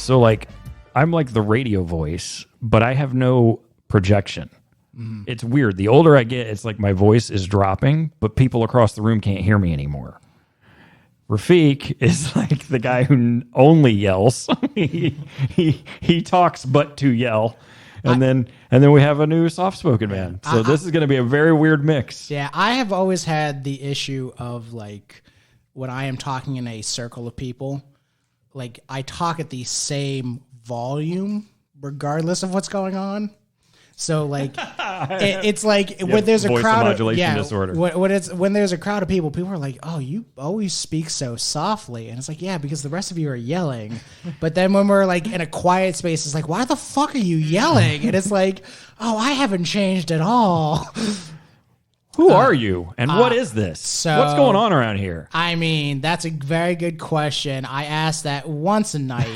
So like, I'm like the radio voice, but I have no projection. It's weird. The older I get, it's like my voice is dropping, but people across the room can't hear me anymore. Rafiq is like the guy who only yells. he talks but to yell. And then we have a new soft-spoken man. So this is going to be a very weird mix. Yeah, I have always had the issue of like when I am talking in a circle of people, like I talk at the same volume regardless of what's going on. So like it's like when there's a crowd of disorder. When there's a crowd of people are like, "Oh, you always speak so softly." And it's like, "Yeah, because the rest of you are yelling." But then when we're like in a quiet space, it's like, "Why the fuck are you yelling?" And it's like, "Oh, I haven't changed at all." Who are you and what is this? So, what's going on around here? I mean, that's a very good question. I ask that once a night.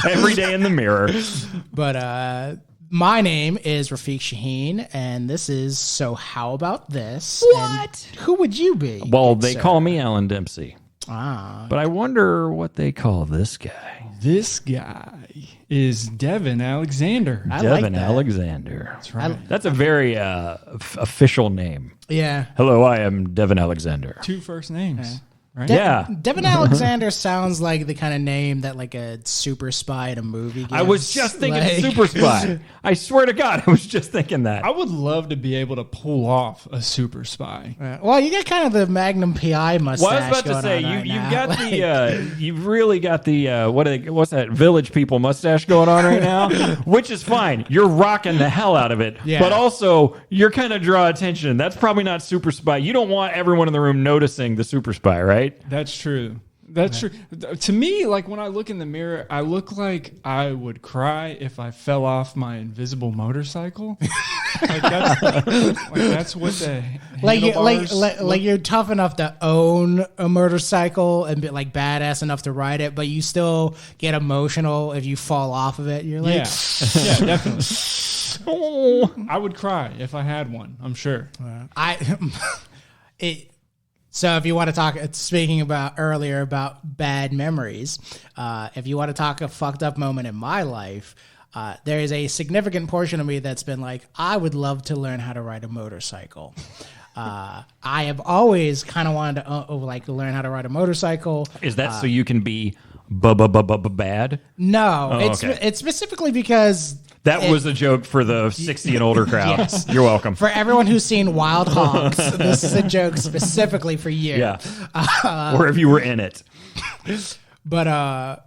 Every day in the mirror. But my name is Rafiq Shaheen, and this is So How About This? What? And who would you be? Well, they call me Alan Dempsey. Ah. But I wonder what they call this guy. This guy is Devin Alexander. I Devin like that. Alexander. That's right. That's a very official name. Yeah. Hello, I am Devin Alexander. 2 first names. Right? Yeah. Devin Alexander sounds like the kind of name that like a super spy in a movie gives. I was just thinking like, Super Spy. I swear to God, I was just thinking that. I would love to be able to pull off a super spy. Well, you got kind of the Magnum PI mustache. Well, I was about to say you've you've really got the what's that Village People mustache going on right now, which is fine. You're rocking the hell out of it, Yeah. but also you're kind of draw attention. That's probably not super spy. You don't want everyone in the room noticing the super spy, right? That's true. That's true. To me, like when I look in the mirror, I look like I would cry if I fell off my invisible motorcycle. That's what the like you're tough enough to own a motorcycle and be like badass enough to ride it, but you still get emotional if you fall off of it. You're like, yeah, definitely. I would cry if I had one. I'm sure. So if you want to talk, speaking about earlier about bad memories, if you want to talk a fucked up moment in my life, there is a significant portion of me that's been like, I would love to learn how to ride a motorcycle. I have always kind of wanted to learn how to ride a motorcycle. Is that so you can be bad? No, okay. It's specifically because That was a joke for the 60 and older crowd. Yes. You're welcome. For everyone who's seen Wild Hogs, this is a joke specifically for you. Yeah. Or if you were in it. But the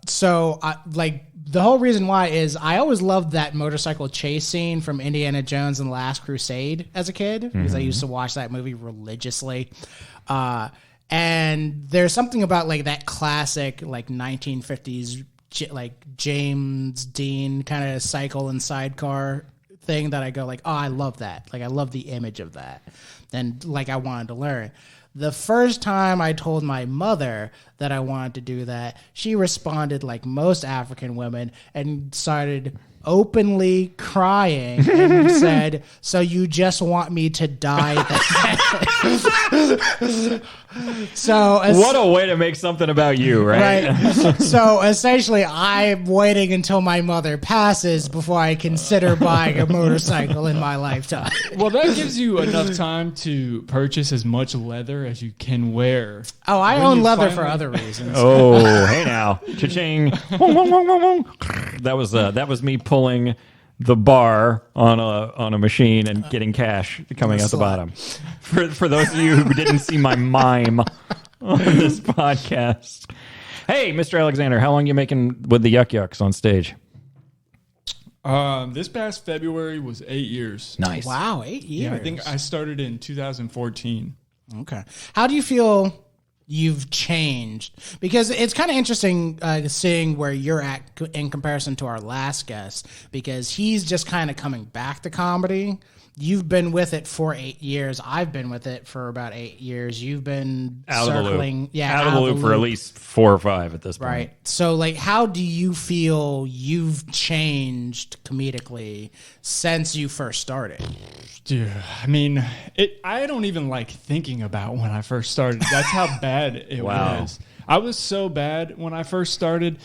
whole reason why is I always loved that motorcycle chase scene from Indiana Jones and the Last Crusade as a kid, because I used to watch that movie religiously. And there's something about like that classic like 1950s like James Dean kind of cycle and sidecar thing that I go like, oh, I love that. Like I love the image of that. And like I wanted to learn. The first time I told my mother that I wanted to do that, she responded like most African women and started openly crying and said, "So you just want me to die then?" So what a way to make something about you, right? So essentially, I'm waiting until my mother passes before I consider buying a motorcycle in my lifetime. Well, that gives you enough time to purchase as much leather as you can wear. Oh, I own leather for other reasons. Oh, hey now, cha-ching! That was me pulling the bar on a machine and getting cash coming out the bottom. For those of you who didn't see my mime on this podcast. Hey, Mr. Alexander, how long you making with the Yuck Yucks on stage? This past February was 8 years. Nice. Wow, 8 years. Yeah, I think I started in 2014. Okay. How do you feel you've changed? Because it's kind of interesting seeing where you're at in comparison to our last guest, because he's just kind of coming back to comedy. You've been with it for 8 years. I've been with it for about 8 years. You've been out circling. Of the loop. Out of the loop for at least 4 or 5 at this point. Right. So, like, how do you feel you've changed comedically since you first started? Dude, I mean, I don't even like thinking about when I first started. That's how bad it was. I was so bad when I first started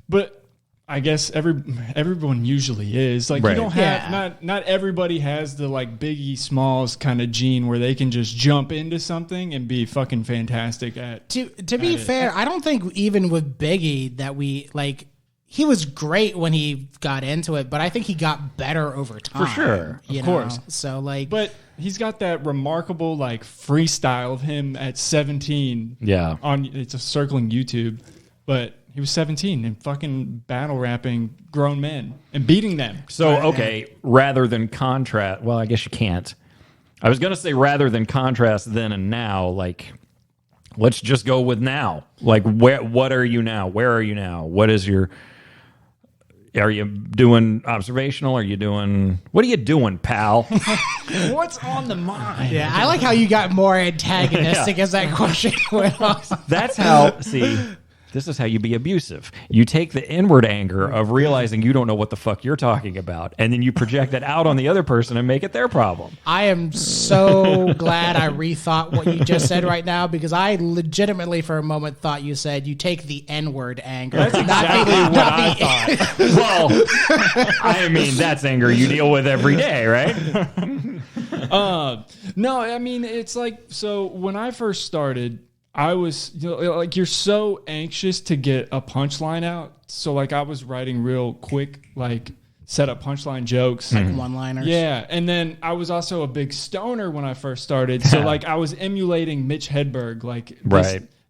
But I guess everyone usually is. Like, Right. you don't have not everybody has the like Biggie Smalls kind of gene where they can just jump into something and be fucking fantastic at. To be fair, I don't think even with Biggie that we like. He was great when he got into it, but I think he got better over time. For sure. Of course. So like, But he's got that remarkable like freestyle of him at 17. Yeah. It's a circling YouTube, but he was 17 and fucking battle rapping grown men and beating them. So, okay, rather than contrast, well, I guess you can't. I was going to say rather than contrast then and now, like, let's just go with now. Like, what are you now? Where are you now? What is your... Are you doing observational? Are you doing... What are you doing, pal? What's on the mind? yeah, I like how you got more antagonistic as that question went on. That's how... See... This is how you be abusive. You take the inward anger of realizing you don't know what the fuck you're talking about, and then you project that out on the other person and make it their problem. I am so glad I rethought what you just said right now, because I legitimately for a moment thought you said you take the N-word anger. That's exactly what I thought. Well, I mean, that's anger you deal with every day, right? No, I mean, it's like, so when I first started, I was, like, you're so anxious to get a punchline out. So, like, I was writing real quick, like, set up punchline jokes. Like one-liners. Yeah. And then I was also a big stoner when I first started. So, like, I was emulating Mitch Hedberg, like,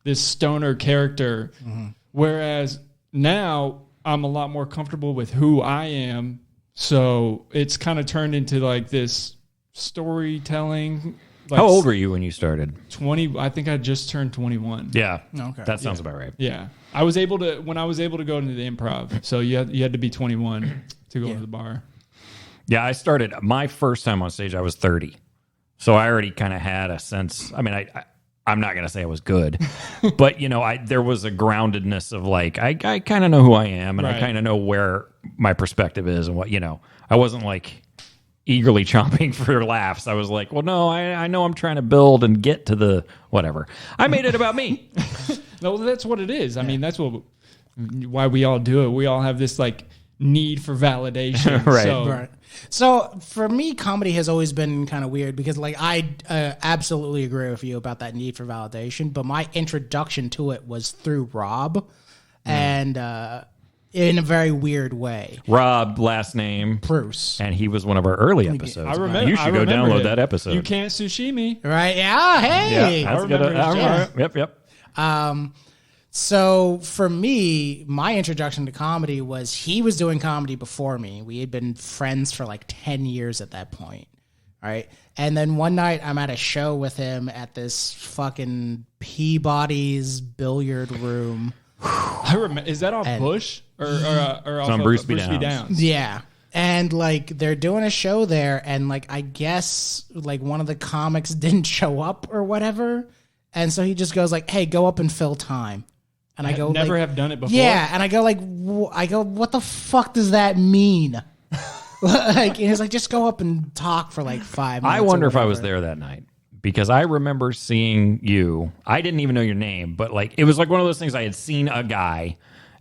this stoner character. Mm-hmm. Whereas now I'm a lot more comfortable with who I am. So it's kind of turned into, like, this storytelling. Like, How old were you when you started? 20. I think I just turned 21. Yeah. Okay. That sounds about right. Yeah. I was able to go into the improv. So you had to be 21 to go to the bar. Yeah, I started my first time on stage. I was 30, so I already kind of had a sense. I mean, I'm not gonna say I was good, but there was a groundedness of like I kind of know who I am, and I kind of know where my perspective is, and what I wasn't like eagerly chomping for laughs. I was like, well, no, I know I'm trying to build and get to the whatever. I made it about me. No, that's what it is. I mean, that's why we all do it. We all have this like need for validation. Right. So for me, comedy has always been kind of weird because like I absolutely agree with you about that need for validation. But my introduction to it was through Rob, and in a very weird way. Rob, last name Bruce, and he was one of our early episodes. I remember. You should go download that episode. You can't sushi me, right? Yeah. Hey. Yeah, that's good. Yep. So for me, my introduction to comedy was he was doing comedy before me. We had been friends for like 10 years at that point. Right. And then one night I'm at a show with him at this fucking Peabody's billiard room. I remember. Is that off Bush or off on of Bruce B. Downs? Yeah. And like they're doing a show there, and like I guess like one of the comics didn't show up or whatever. And so he just goes like, "Hey, go up and fill time." And I go, never like, have done it before. Yeah, and I go like, what the fuck does that mean? Like, he's like, just go up and talk for like 5 minutes. I wonder if I was there that night, because I remember seeing you. I didn't even know your name, but like it was like one of those things. I had seen a guy,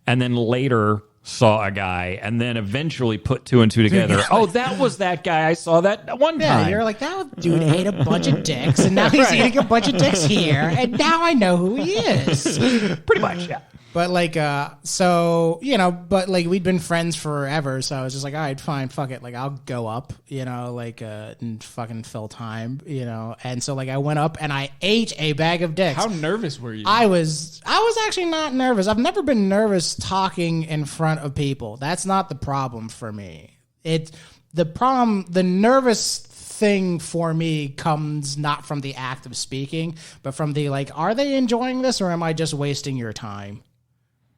and then later saw a guy, and then eventually put two and two together. Oh, that was that guy. I saw that one time. Yeah, you're like, that dude ate a bunch of dicks, and now he's eating a bunch of dicks here, and now I know who he is. Pretty much, yeah. But like, so, but like we'd been friends forever. So I was just like, all right, fine, fuck it. Like I'll go up, like, and fucking fill time, And so like I went up and I ate a bag of dicks. How nervous were you? I was actually not nervous. I've never been nervous talking in front of people. That's not the problem for me. The nervous thing for me comes not from the act of speaking, but from the like, are they enjoying this or am I just wasting your time?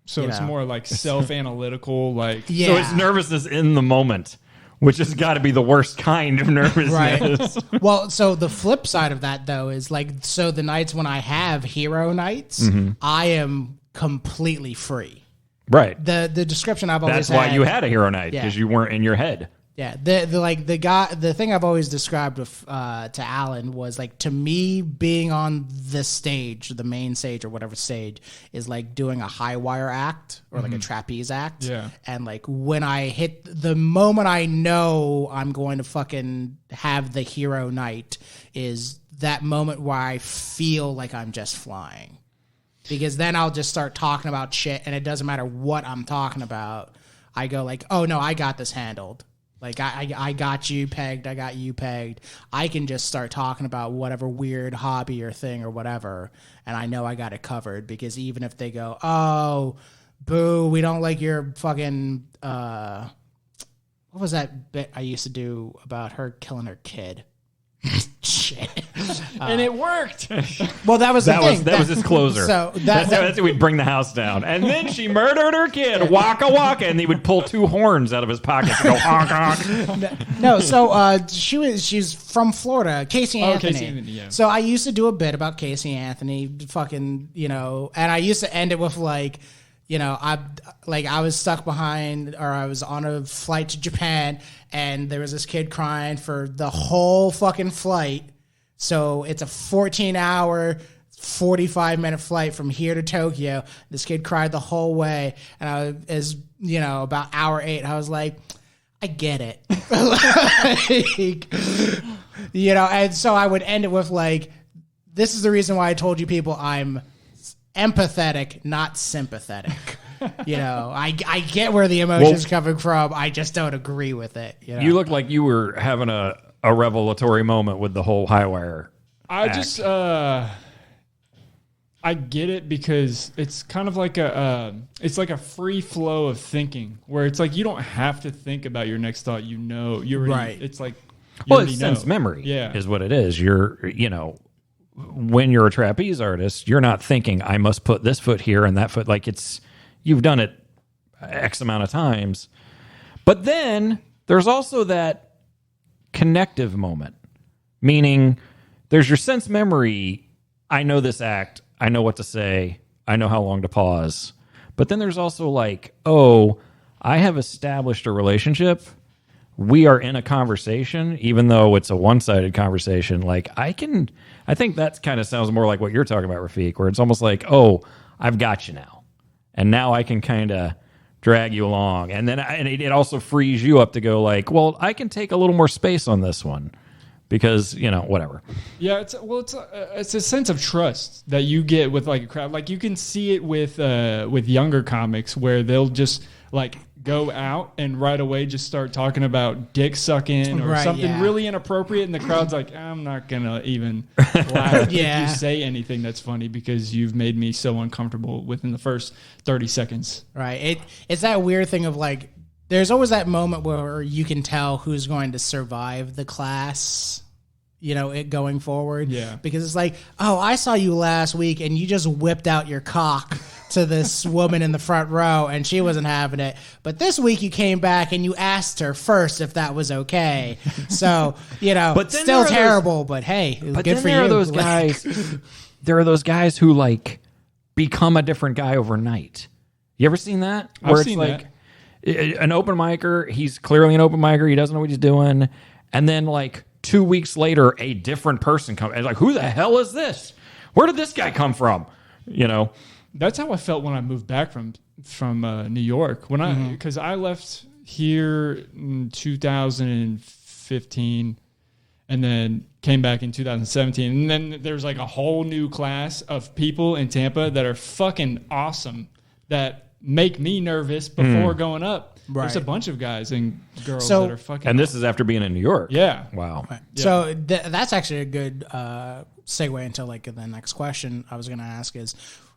So it's more like self-analytical, like... Yeah. So it's nervousness in the moment, which has got to be the worst kind of nervousness. Right. Well, so the flip side of that, though, is like, so the nights when I have hero nights, I am completely free. Right. The description I've always That's why you had a hero night, Yeah. because you weren't in your head. Yeah, the thing I've always described to Allan was like, to me, being on the stage, the main stage or whatever stage, is like doing a high wire act or like a trapeze act. Yeah. And like when I hit the moment I know I'm going to fucking have the hero night is that moment where I feel like I'm just flying. Because then I'll just start talking about shit and it doesn't matter what I'm talking about. I go like, oh no, I got this handled. Like, I got you pegged, I got you pegged. I can just start talking about whatever weird hobby or thing or whatever, and I know I got it covered, because even if they go, oh, boo, we don't like your fucking, what was that bit I used to do about her killing her kid? Shit. And it worked. Well, that was the thing. That was his closer. So that's how we'd bring the house down. And then she murdered her kid. Waka waka, and he would pull two horns out of his pocket and go honk honk. No, so she's from Florida, Casey Anthony. Casey Anthony, yeah. So I used to do a bit about Casey Anthony, fucking, and I used to end it with like, I was stuck behind, or I was on a flight to Japan, and there was this kid crying for the whole fucking flight. So it's a 14-hour, 45-minute flight from here to Tokyo. This kid cried the whole way, and about hour 8, I was like, I get it. And so I would end it with like, this is the reason why I told you people I'm empathetic, not sympathetic. I get where the emotion's coming from. I just don't agree with it. You look like you were having a revelatory moment with the whole high wire. I just I get it, because it's kind of like it's like a free flow of thinking, where it's like you don't have to think about your next thought. You already, right. It's like it's sense memory. Yeah, is what it is. You're when you're a trapeze artist, you're not thinking, I must put this foot here and that foot. Like, you've done it X amount of times. But then there's also that connective moment, meaning there's your sense memory. I know this act. I know what to say. I know how long to pause. But then there's also like, oh, I have established a relationship. We are in a conversation, even though it's a one-sided conversation. Like, I think that kind of sounds more like what you're talking about, Rafiq, where it's almost like, oh, I've got you now. And now I can kind of drag you along. And then it also frees you up to go like, well, I can take a little more space on this one because, whatever. Yeah, it's a sense of trust that you get with like a crowd. Like, you can see it with younger comics, where they'll just like go out and right away just start talking about dick sucking or something really inappropriate, and the crowd's like, I'm not gonna even laugh if you say anything that's funny, because you've made me so uncomfortable within the first 30 seconds. Right. It's that weird thing of like, there's always that moment where you can tell who's going to survive the class, it going forward. Yeah. Because it's like, oh, I saw you last week and you just whipped out your cock to this woman in the front row and she wasn't having it. But this week you came back and you asked her first if that was okay. So, but still terrible, but hey, it was good for you. There are those guys who like become a different guy overnight. You ever seen that? I've seen that. An open micer, he's clearly an open micer, he doesn't know what he's doing. And then like 2 weeks later, a different person comes. And like, who the hell is this? Where did this guy come from? That's how I felt when I moved back from New York. Because I left here in 2015, and then came back in 2017. And then there's like a whole new class of people in Tampa that are fucking awesome, that make me nervous before going up. Right. There's a bunch of guys and girls that are fucking. And this is after being in New York. Yeah. Wow. Right. Yeah. So that's actually a good segue into like the next question I was going to ask is,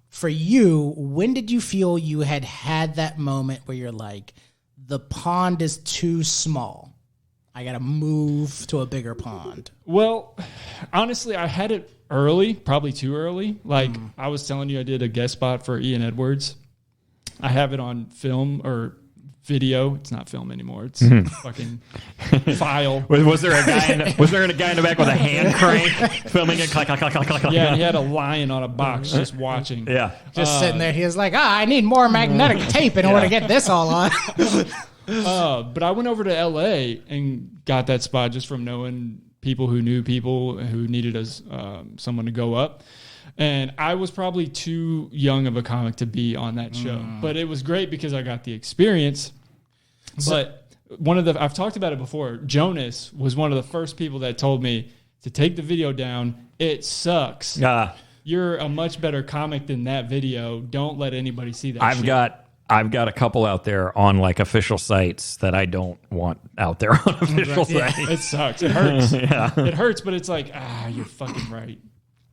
for you, when did you feel you had that moment where you're like, the pond is too small, I got to move to a bigger pond? Well, honestly, I had it early, probably too early. Like I was telling you, I did a guest spot for Ian Edwards. I have it on film or video. It's not film anymore. It's fucking file. Was there a guy in the back with a hand crank filming it? Clack, clack, clack, clack, clack. Yeah, and he had a lion on a box just watching. Yeah. Just sitting there. He was like, I need more magnetic tape in order to get this all on. But I went over to LA and got that spot just from knowing people who knew people who needed us, someone to go up. And I was probably too young of a comic to be on that show. But it was great because I got the experience. But I've talked about it before. Jonas was one of the first people that told me to take the video down. It sucks. You're a much better comic than that video. Don't let anybody see that. I've got a couple out there on like official sites that I don't want out there on official sites. It sucks. It hurts. It hurts, but it's like, you're fucking right.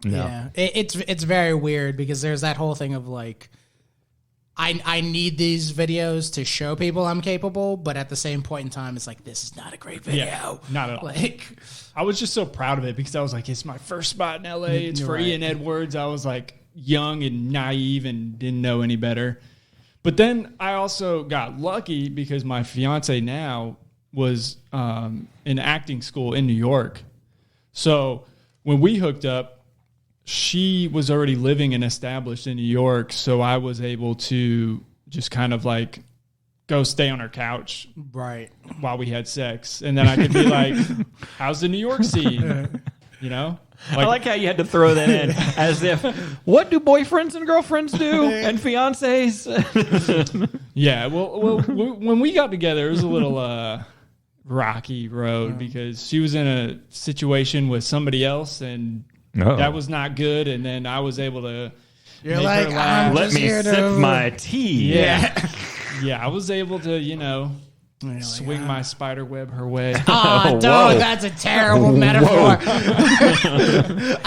No. Yeah, it's very weird because there's that whole thing of like, I need these videos to show people I'm capable, but at the same point in time, it's like, this is not a great video. Yeah, not at all. Like, I was just so proud of it because I was like, it's my first spot in LA. It's for Ian Edwards. I was like young and naive and didn't know any better. But then I also got lucky because my fiance now was in acting school in New York. So when we hooked up, she was already living and established in New York. So I was able to just kind of like go stay on her couch while we had sex. And then I could be like, how's the New York scene? You know? I like how you had to throw that in as if, what do boyfriends and girlfriends do and fiancés? Yeah, well, when we got together, it was a little rocky road because she was in a situation with somebody else and that was not good. And then I was able to you're like, let me sip my tea. Yeah, I was able to, swing my spider web her way. Oh, no, that's a terrible metaphor.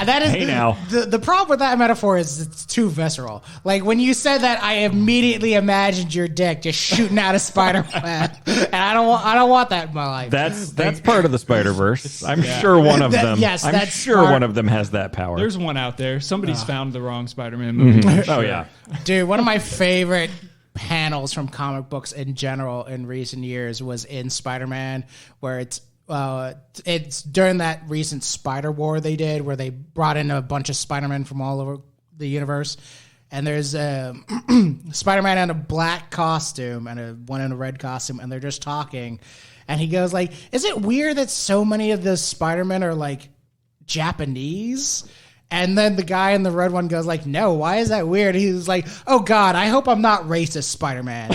That is, hey, now. The problem with that metaphor is it's too visceral. Like, when you said that, I immediately imagined your dick just shooting out a spider web. And I don't want that in my life. That's part of the Spider-Verse. I'm sure one of them. Yes, I'm sure one of them has that power. There's one out there. Somebody's found the wrong Spider-Man movie. Mm-hmm. Oh, yeah. Dude, one of my favorite panels from comic books in general in recent years was in SpiderMan, where it's during that recent Spider War they did, where they brought in a bunch of Spider-Man from all over the universe, and there's a Spider-Man in a black costume and one in a red costume, and they're just talking, and he goes like, "Is it weird that so many of the Spider-Men are like Japanese?" And then the guy in the red one goes like, "No, why is that weird?" He was like, "Oh God, I hope I'm not racist, Spider-Man."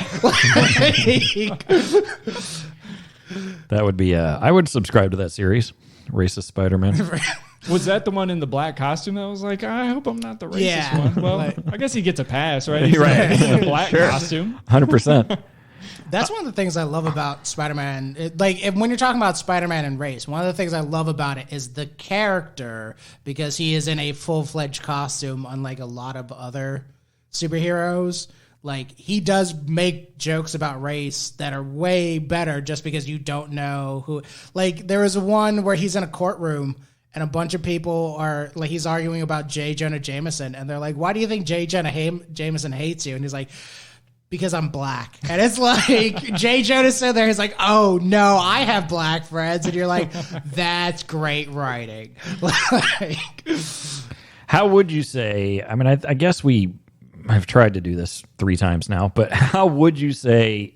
That would be, I would subscribe to that series, Racist Spider-Man. Was that the one in the black costume that was like, I hope I'm not the racist one? Well, I guess he gets a pass, right? He's in a black costume. 100%. That's one of the things I love about Spider-Man. When you're talking about Spider-Man and race, one of the things I love about it is the character, because he is in a full-fledged costume, unlike a lot of other superheroes. Like, he does make jokes about race that are way better just because you don't know who. Like, there was one where he's in a courtroom and a bunch of people are, like, he's arguing about J. Jonah Jameson, and they're like, "Why do you think J. Jonah Jameson hates you?" And he's like, "Because I'm black." And it's like, J. Jonah said there, he's like, "Oh, no, I have black friends." And you're like, that's great writing. How would you say, I mean, I guess I've tried to do this 3 times now, but how would you say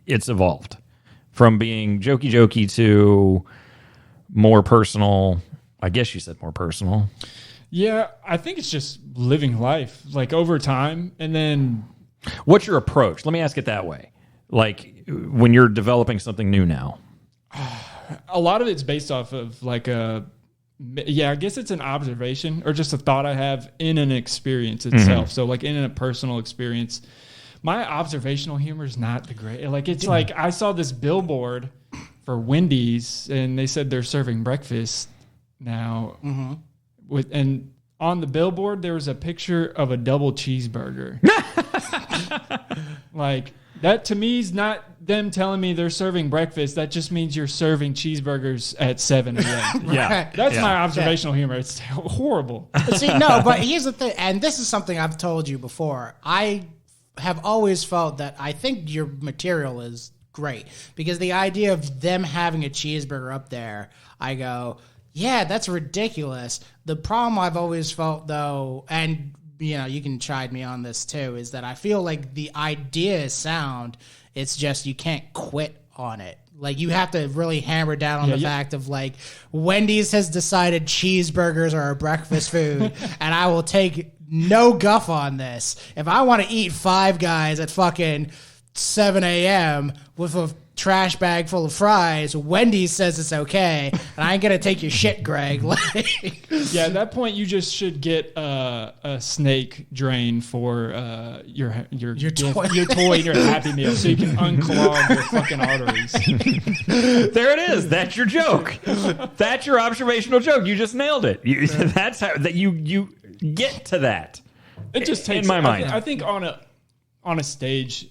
it's evolved from being jokey to more personal? I guess you said more personal. Yeah, I think it's just living life, like, over time. And then what's your approach? Let me ask it that way. Like, when you're developing something new now. A lot of it's based off of like I guess it's an observation or just a thought I have in an experience itself. So like in a personal experience, my observational humor is not the great. Like, it's like I saw this billboard for Wendy's and they said they're serving breakfast now. And on the billboard, there was a picture of a double cheeseburger. Like, that to me is not them telling me they're serving breakfast. That just means you're serving cheeseburgers at 7 a.m. Yeah. That's my observational humor. It's horrible. See, no, but here's the thing, and this is something I've told you before. I have always felt that I think your material is great, because the idea of them having a cheeseburger up there, I go, yeah, that's ridiculous. The problem I've always felt, though, and you can chide me on this too, is that I feel like the idea is sound. It's just you can't quit on it. Like, you have to really hammer down on the fact of, like, Wendy's has decided cheeseburgers are a breakfast food, and I will take no guff on this. If I want to eat Five Guys at fucking 7 a.m. with a trash bag full of fries, Wendy's says it's okay, and I ain't gonna take your shit, Greg. Like, yeah, at that point, you just should get a snake drain for your toy, your Happy Meal, so you can unclog your fucking arteries. There it is. That's your joke. That's your observational joke. You just nailed it. That's how that you get to that. It just takes in my mind. I think on a stage,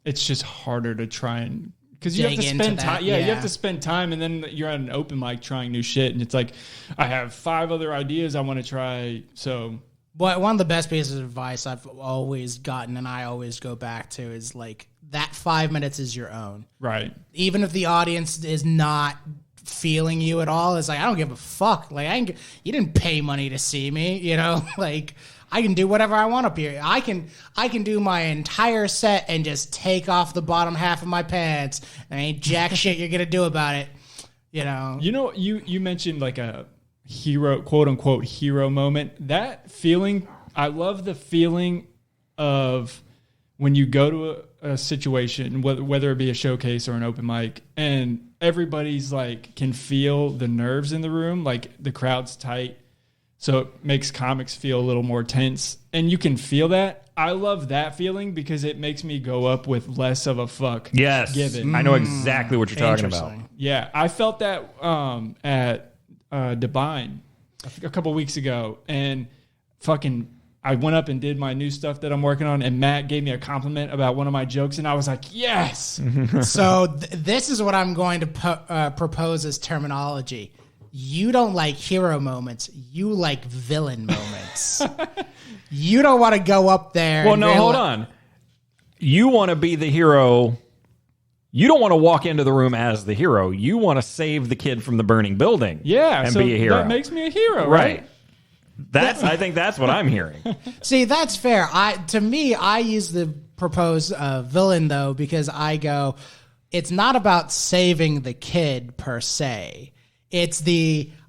it's just harder to try and. Because you have to spend time. Yeah, you have to spend time, and then you're at an open mic trying new shit, and it's like, I have 5 other ideas I want to try. So, but one of the best pieces of advice I've always gotten, and I always go back to, is like, that 5 minutes is your own. Right. Even if the audience is not feeling you at all, it's like, I don't give a fuck. Like, you didn't pay money to see me, you know? Like, I can do whatever I want up here. I can do my entire set and just take off the bottom half of my pants. There ain't jack shit you're gonna do about it. You know. You mentioned like a hero, quote unquote hero moment. That feeling, I love the feeling of when you go to a situation, whether it be a showcase or an open mic, and everybody's like can feel the nerves in the room, like the crowd's tight. So it makes comics feel a little more tense, and you can feel that. I love that feeling because it makes me go up with less of a fuck. Yes, given. I know exactly what you're talking about. Yeah, I felt that at Devine a couple weeks ago, and I went up and did my new stuff that I'm working on, and Matt gave me a compliment about one of my jokes, and I was like, yes! So this is what I'm going to propose as terminology. You don't like hero moments. You like villain moments. You don't want to go up there. Well, no, hold on. You want to be the hero. You don't want to walk into the room as the hero. You want to save the kid from the burning building. Yeah, and be a hero. That makes me a hero, right? I think that's what I'm hearing. See, that's fair. To me, I use the proposed villain, though, because I go, it's not about saving the kid per se. It's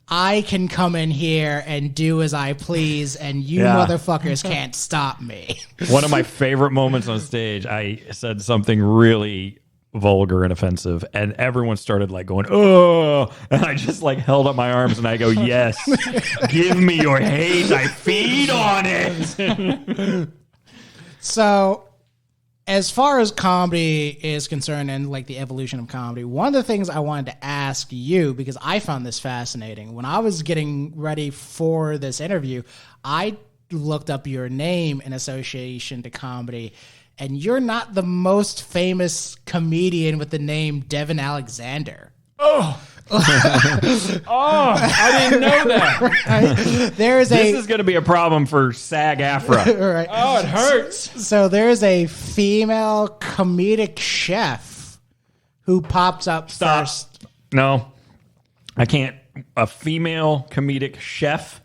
I can come in here and do as I please, and you motherfuckers can't stop me. One of my favorite moments on stage, I said something really vulgar and offensive, and everyone started like going, oh, and I just like held up my arms and I go, yes, give me your hate. I feed on it. So, as far as comedy is concerned and like the evolution of comedy, one of the things I wanted to ask you, because I found this fascinating, when I was getting ready for this interview, I looked up your name in association to comedy, and you're not the most famous comedian with the name Devin Alexander. Oh, I didn't know that. Right? This is going to be a problem for SAG-AFTRA. Right. Oh, it hurts. So there's a female comedic chef who pops up first. No, I can't. A female comedic chef?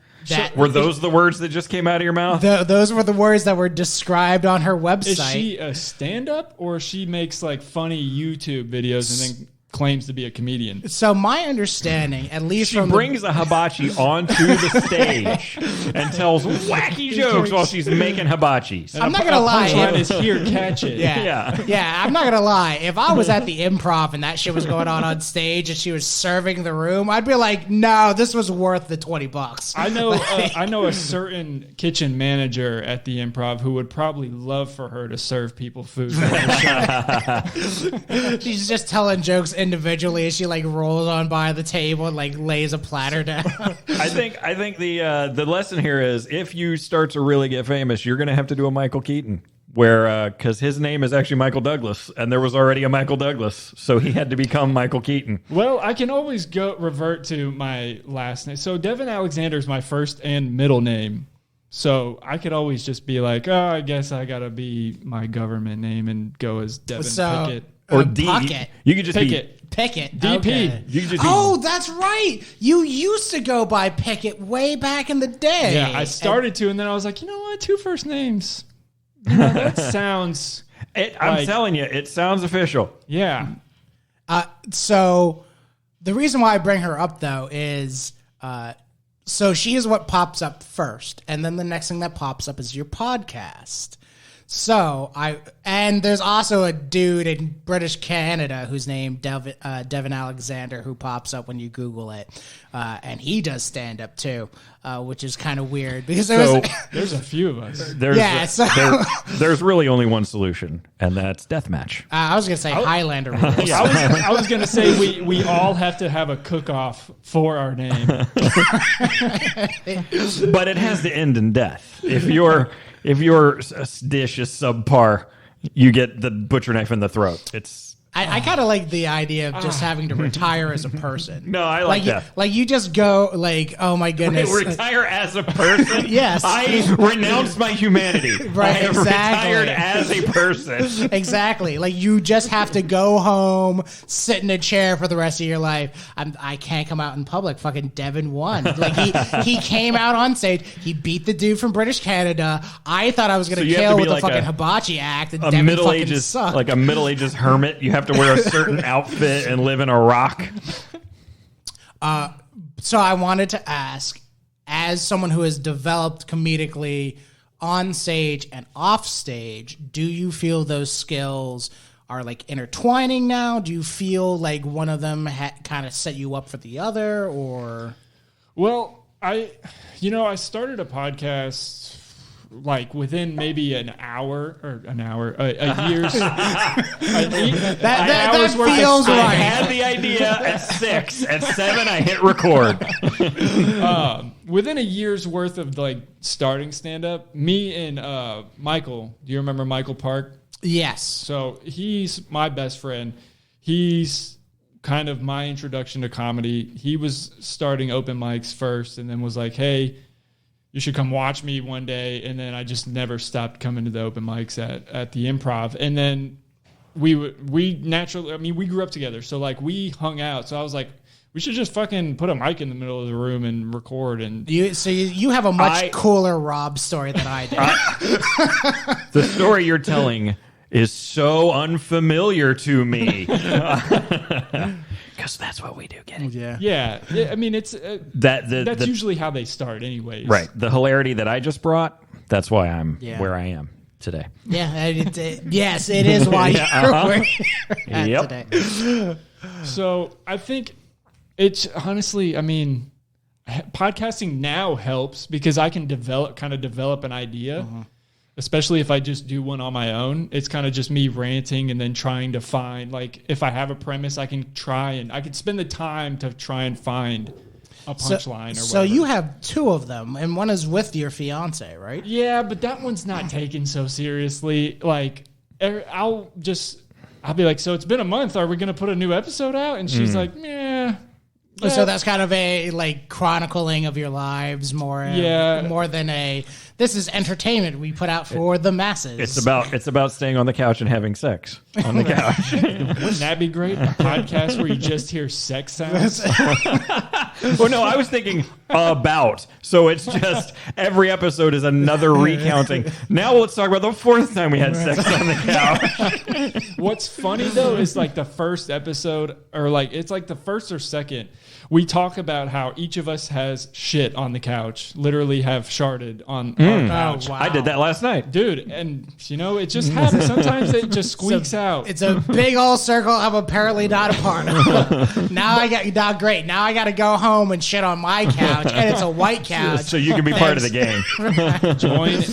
Were those the words that just came out of your mouth? Those were the words that were described on her website. Is she a stand-up, or she makes like funny YouTube videos and then claims to be a comedian? So my understanding, at least she brings a hibachi onto the stage and tells wacky jokes while she's making hibachis. I'm not gonna lie. Punchline is here, catch it. Yeah. I'm not gonna lie. If I was at the Improv and that shit was going on stage and she was serving the room, I'd be like, no, this was worth the $20. I know a certain kitchen manager at the Improv who would probably love for her to serve people food. She's just telling jokes individually as she like rolls on by the table and like lays a platter down. I think the lesson here is, if you start to really get famous, you're going to have to do a Michael Keaton, where because his name is actually Michael Douglas, and there was already a Michael Douglas, so he had to become Michael Keaton. Well, I can always revert to my last name. So Devin Alexander is my first and middle name. So I could always just be like, oh, I guess I got to be my government name and go as Devin Pickett. Or D. Pocket. You could just Pickett. DP. Okay. You could just that's right. You used to go by Pickett way back in the day. Yeah, I started to, and then I was like, you know what? 2 first names. That sounds... I'm telling you, it sounds official. Yeah. So the reason why I bring her up though is so she is what pops up first, and then the next thing that pops up is your podcast. So and there's also a dude in British Canada who's named Devin Alexander who pops up when you Google it, and he does stand up too, which is kind of weird because there's a few of us. There's really only one solution, and that's deathmatch. I was gonna say Highlander rules. I was gonna say we all have to have a cook-off for our name, but it has to end in death. If your dish is subpar, you get the butcher knife in the throat. I kind of like the idea of just having to retire as a person. No, I like that. Like you just go like, oh my goodness. Wait, retire as a person? Yes. I renounce my humanity. Right, I am exactly. retired as a person. Exactly. Like you just have to go home, sit in a chair for the rest of your life. I can't come out in public. Fucking Devin won. Like he came out on stage. He beat the dude from British Canada. I thought I was going to kill with the fucking hibachi act. And Devin fucking sucked. Like a Middle Ages hermit. You have to wear a certain outfit and live in a rock. So I wanted to ask, as someone who has developed comedically on stage and off stage, do you feel those skills are like intertwining now? Do you feel like one of them kind of set you up for the other, or? Well, I started a podcast like within maybe a year's that feels right. I had the idea at 6. At 7, I hit record. Within a year's worth of like starting stand up, me and Michael. Do you remember Michael Park? Yes. So he's my best friend. He's kind of my introduction to comedy. He was starting open mics first, and then was like, "Hey, you should come watch me one day." And then I just never stopped coming to the open mics at the Improv. And then we naturally, I mean, we grew up together. So like we hung out. So I was like, we should just fucking put a mic in the middle of the room and record. And you have a much cooler Rob story than I do. The story you're telling is so unfamiliar to me. Because that's what we do, get it? Yeah. I mean, it's that's usually how they start anyways. Right. The hilarity that I just brought, that's why I'm where I am today. Yeah. Yes, it is why you're where you're at today. So I think it's honestly, I mean, podcasting now helps because I can develop an idea. Especially if I just do one on my own. It's kind of just me ranting and then trying to find, like, if I have a premise, I can spend the time to try and find a punchline or whatever. So you have 2 of them, and one is with your fiance, right? Yeah, but that one's not taken so seriously. Like, I'll be like, so it's been a month. Are we going to put a new episode out? And she's like, yeah. So that's kind of a like chronicling of your lives more than a this is entertainment we put out for the masses. It's about staying on the couch and having sex on the couch. Wouldn't that be great? A podcast where you just hear sex sounds. Well, no, I was thinking about. So it's just every episode is another recounting. Now let's talk about the 4th time we had sex on the couch. What's funny though is like the first episode, or like it's like the first or second, we talk about how each of us has shit on the couch, literally have sharted on our couch. Oh, wow. I did that last night. Dude, and it just happens. Sometimes it just squeaks out. It's a big old circle I'm apparently not a part of. Now I got to go home and shit on my couch, and it's a white couch. So you can be part of the game.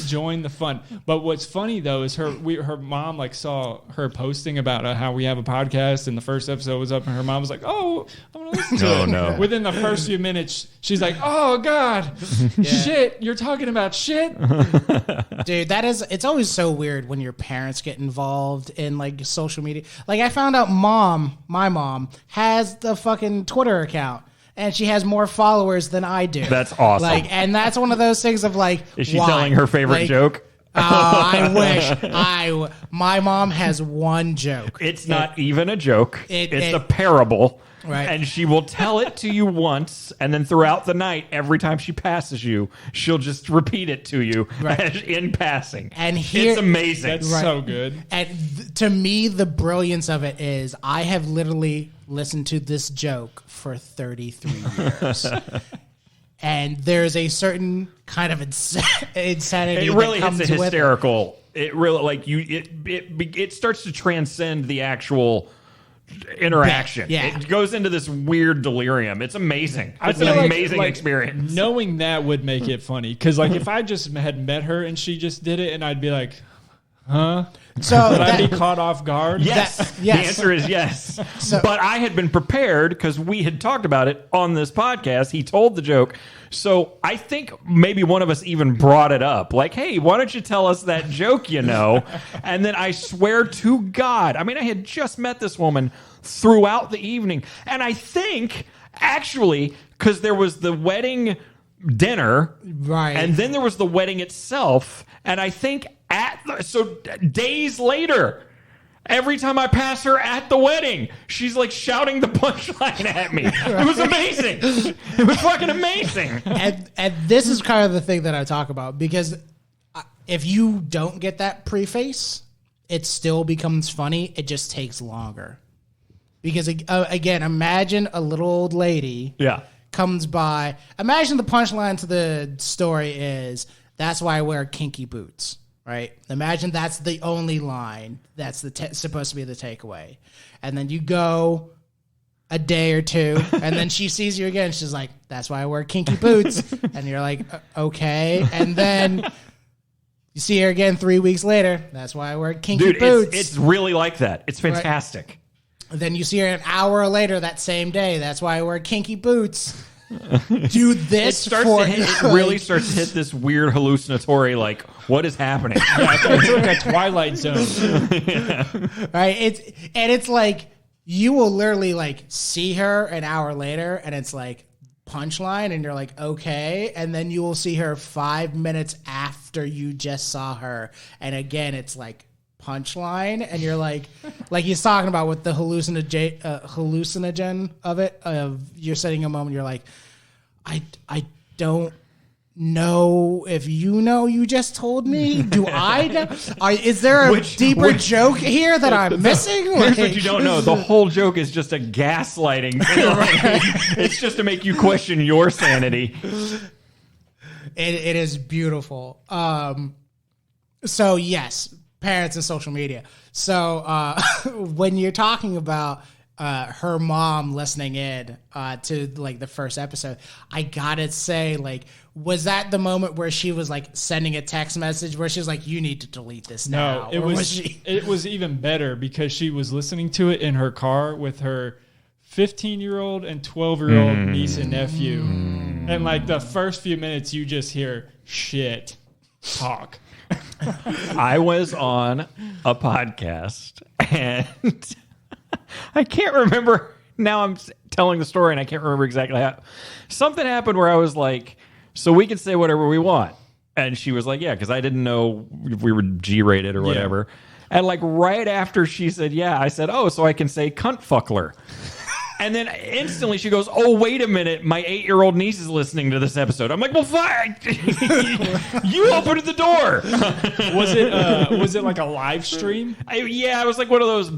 Join the fun. But what's funny though is her mom like saw her posting about how we have a podcast, and the first episode was up, and her mom was like, "Oh, I want to listen to it." No. Within the first few minutes, she's like, "Oh God, shit! You're talking about shit." Dude, it's always so weird when your parents get involved in like social media. Like I found out my mom has the fucking Twitter account. And she has more followers than I do. That's awesome. Like, and that's one of those things of like, is she telling her favorite joke? I wish. My mom has one joke. It's not even a joke. It's a parable. Right. And she will tell it to you once, and then throughout the night, every time she passes you, she'll just repeat it to you in passing. And it's amazing. That's so good. And to me, the brilliance of it is I have literally listened to this joke for 33 years. And there's a certain kind of insanity. It really that comes hits a with hysterical. It really it starts to transcend the actual interaction. Yeah. It goes into this weird delirium. It's amazing. I It's an feel like, amazing experience. Knowing that would make it funny. Because like if I just had met her and she just did it and I'd be like, huh? So would I be caught off guard? Yes. Yes. The answer is yes. But I had been prepared because we had talked about it on this podcast. He told the joke. So I think maybe one of us even brought it up. Like, hey, why don't you tell us that joke, And then I swear to God, I mean, I had just met this woman throughout the evening. And I think, actually, because there was the wedding dinner. Right. And then there was the wedding itself. And I think so days later, every time I pass her at the wedding, she's like shouting the punchline at me. It was amazing. It was fucking amazing. And this is kind of the thing that I talk about, because if you don't get that preface, it still becomes funny. It just takes longer. Because again, imagine a little old lady comes by. Imagine the punchline to the story is, that's why I wear kinky boots. Right? Imagine that's the only line that's supposed to be the takeaway. And then you go a day or two, and then she sees you again. She's like, that's why I wear kinky boots. And you're like, okay. And then you see her again 3 weeks later. That's why I wear kinky boots. It's really like that. It's fantastic. Right. Then you see her an hour later that same day. That's why I wear kinky boots. Do this it really starts to hit this weird hallucinatory, like, what is happening? It's like a Twilight Zone. Right? It's like you will literally like see her an hour later and it's like punchline and you're like, okay, and then you will see her 5 minutes after you just saw her, and again it's like punchline, and you're like he's talking about with the hallucinogen of it, of you're setting a moment, you're like, I don't know if you just told me. Do I know? Is there a deeper joke here that I'm missing? Here's what you don't know. The whole joke is just a gaslighting. It's just to make you question your sanity. It is beautiful. So yes, parents and social media. So when you're talking about her mom listening in to like the first episode, I gotta say, like, was that the moment where she was like sending a text message where she was like, you need to delete this now? No, it was even better because she was listening to it in her car with her 15-year-old and 12-year-old niece and nephew. And like the first few minutes you just hear shit talk. I was on a podcast and I can't remember. Now I'm telling the story and I can't remember exactly how. Something happened where I was like, so we can say whatever we want. And she was like, yeah, because I didn't know if we were G-rated or whatever. And like right after she said, yeah, I said, oh, so I can say cunt fuckler. And then instantly she goes, oh, wait a minute. My 8-year-old niece is listening to this episode. I'm like, well, fine. You opened the door. Was it like a live stream? Yeah, it was like one of those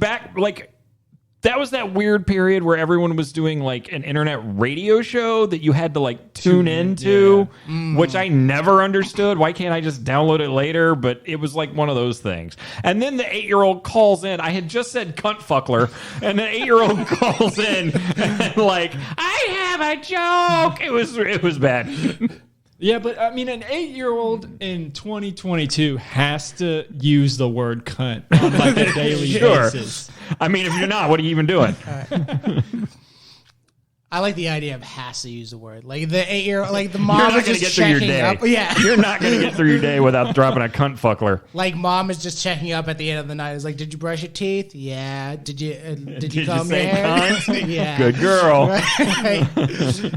that was that weird period where everyone was doing like an internet radio show that you had to like tune into, which I never understood. Why can't I just download it later? But it was like one of those things. And then the 8-year-old calls in. I had just said cunt fuckler, and the 8-year-old calls in and like, I have a joke. It was bad. Yeah, but I mean, an 8-year-old in 2022 has to use the word cunt on like a daily basis. I mean, if you're not, what are you even doing? I like the idea of has to use the word. Like the 8-year-old, like the mom is just checking up. Yeah. You're not going to get through your day without dropping a cunt fuckler. Like mom is just checking up at the end of the night. It's like, did you brush your teeth? Yeah. Did you comb your hair? Yeah. Good girl. Right?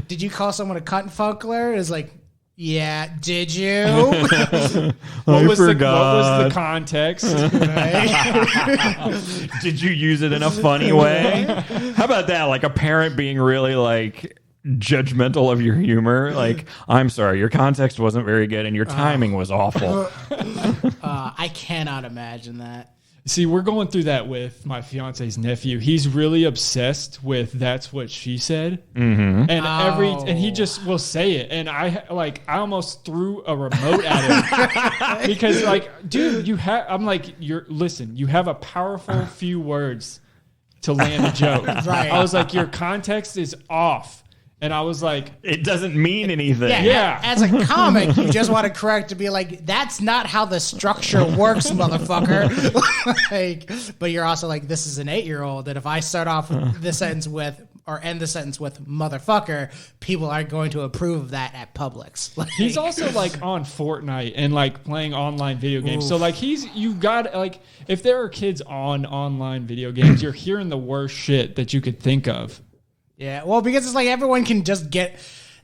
Did you call someone a cunt fuckler? It's like, Yeah, did you? What was the context? Did you use it in a funny way? How about that? Like a parent being really like judgmental of your humor. Like, I'm sorry, your context wasn't very good and your timing was awful. I cannot imagine that. See, we're going through that with my fiance's nephew. He's really obsessed with "That's What She Said," and he just will say it. And I almost threw a remote at him because, like, dude, you have a powerful few words to land a joke. Right. I was like, your context is off. And I was like, it doesn't mean anything. Yeah. As a comic, you just want to correct to be like, that's not how the structure works, motherfucker. But you're also like, this is an 8-year-old. And if I start off the sentence with, or end the sentence with motherfucker, people aren't going to approve of that at Publix. He's also like on Fortnite and like playing online video games. Oof. So like you got like, if there are kids on online video games, you're hearing the worst shit that you could think of. Yeah, well, because it's like everyone can just get...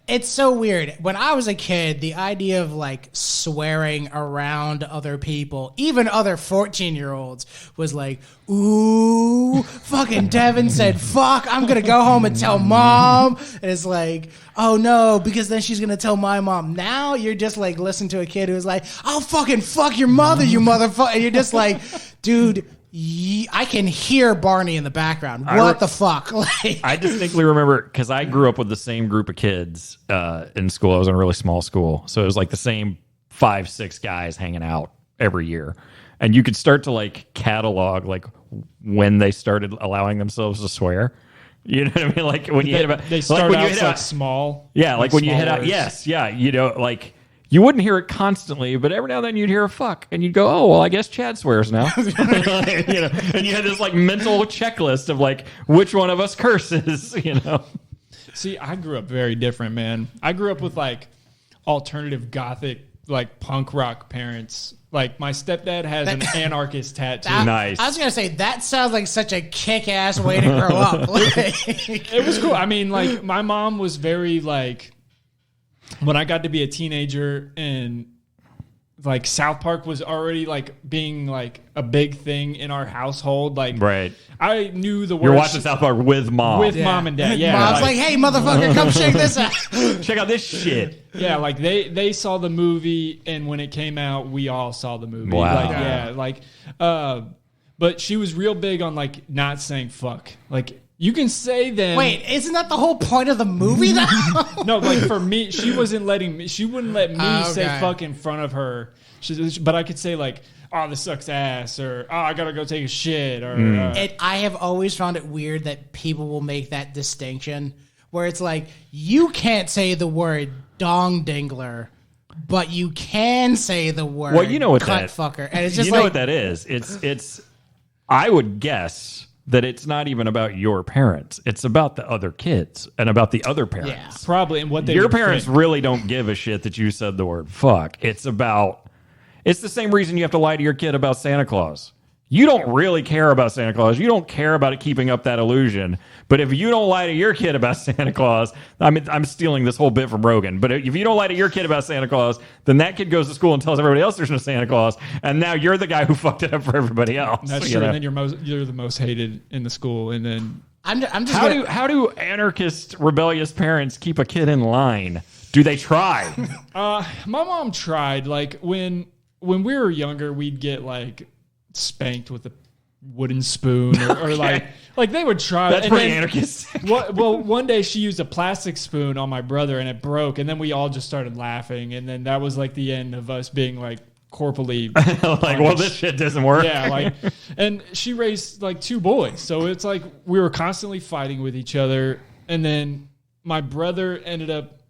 It's so weird. When I was a kid, the idea of like swearing around other people, even other 14-year-olds, was like, ooh, fucking Devin said fuck, I'm going to go home and tell mom. And it's like, oh no, because then she's going to tell my mom. Now you're just like listening to a kid who's like, I'll fucking fuck your mother, you motherfucker. And you're just like, dude... I can hear Barney in the background. What the fuck? I distinctly remember, because I grew up with the same group of kids in school. I was in a really small school. So it was like the same 5-6 guys hanging out every year. And you could start to like catalog like when they started allowing themselves to swear. You know what I mean? Like when you hit about... They start out like small. Yeah, like when you hit out... Yes, yeah. You know, like... You wouldn't hear it constantly, but every now and then you'd hear a fuck, and you'd go, "Oh, well, I guess Chad swears now." And you had this like mental checklist of like which one of us curses. See, I grew up very different, man. I grew up with like alternative gothic, like punk rock parents. Like my stepdad has an anarchist tattoo. Nice. I was gonna say that sounds like such a kick-ass way to grow up. It was cool. I mean, like my mom was very like. When I got to be a teenager and like South Park was already like being like a big thing in our household, like right. I knew the words. You're watching South Park with mom. With mom and dad, yeah. Mom's like, hey, motherfucker, come check this out. Check out this shit. Yeah, like they saw the movie, and when it came out, we all saw the movie. Wow. Like, but she was real big on like not saying fuck. Like, you can say them. Wait, isn't that the whole point of the movie, though? No, like for me, she wouldn't let me say fuck in front of her. But I could say like, oh, this sucks ass, or oh, I gotta go take a shit, or. I have always found it weird that people will make that distinction where it's like you can't say the word dong dingler, but you can say the word. Well, you know what cunt fucker, and it's just know what that is. It's. I would guess that it's not even about your parents. It's about the other kids and about the other parents. Yeah. Probably. And what your parents really don't give a shit that you said the word fuck. It's the same reason you have to lie to your kid about Santa Claus. You don't really care about Santa Claus. You don't care about it keeping up that illusion. But if you don't lie to your kid about Santa Claus, I'm stealing this whole bit from Rogan. But if you don't lie to your kid about Santa Claus, then that kid goes to school and tells everybody else there's no Santa Claus, and now you're the guy who fucked it up for everybody else. That's true. And then you're the most hated in the school, and then I'm just how do anarchist rebellious parents keep a kid in line? Do they try? My mom tried. Like when we were younger, we'd get like spanked with a wooden spoon or like they would try. That's pretty anarchist. Well, one day she used a plastic spoon on my brother and it broke, and then we all just started laughing, and then that was like the end of us being like corporally like, well, this shit doesn't work. Yeah, like, and she raised like 2 boys, so it's like we were constantly fighting with each other, and then my brother ended up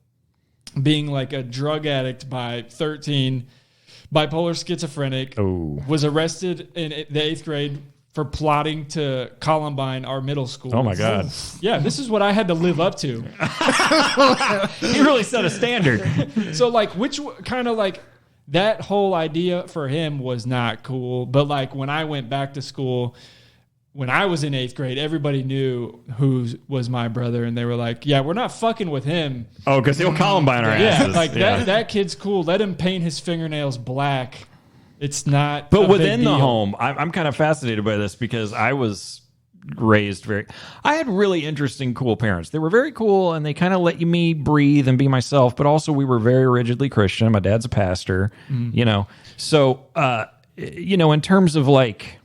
being like a drug addict by 13. Bipolar schizophrenic, was arrested in the 8th grade for plotting to Columbine our middle school. Oh my God. Yeah, this is what I had to live up to. He really set a standard. So like, which kind of like that whole idea for him was not cool. But like when I went back to school, when I was in 8th grade, everybody knew who was my brother, and they were like, "Yeah, we're not fucking with him." Oh, because he'll Columbine our asses. Like that kid's cool. Let him paint his fingernails black. It's not. But within the home, I'm kind of fascinated by this because I was raised I had really interesting, cool parents. They were very cool, and they kind of let me breathe and be myself. But also, we were very rigidly Christian. My dad's a pastor, So, in terms of like,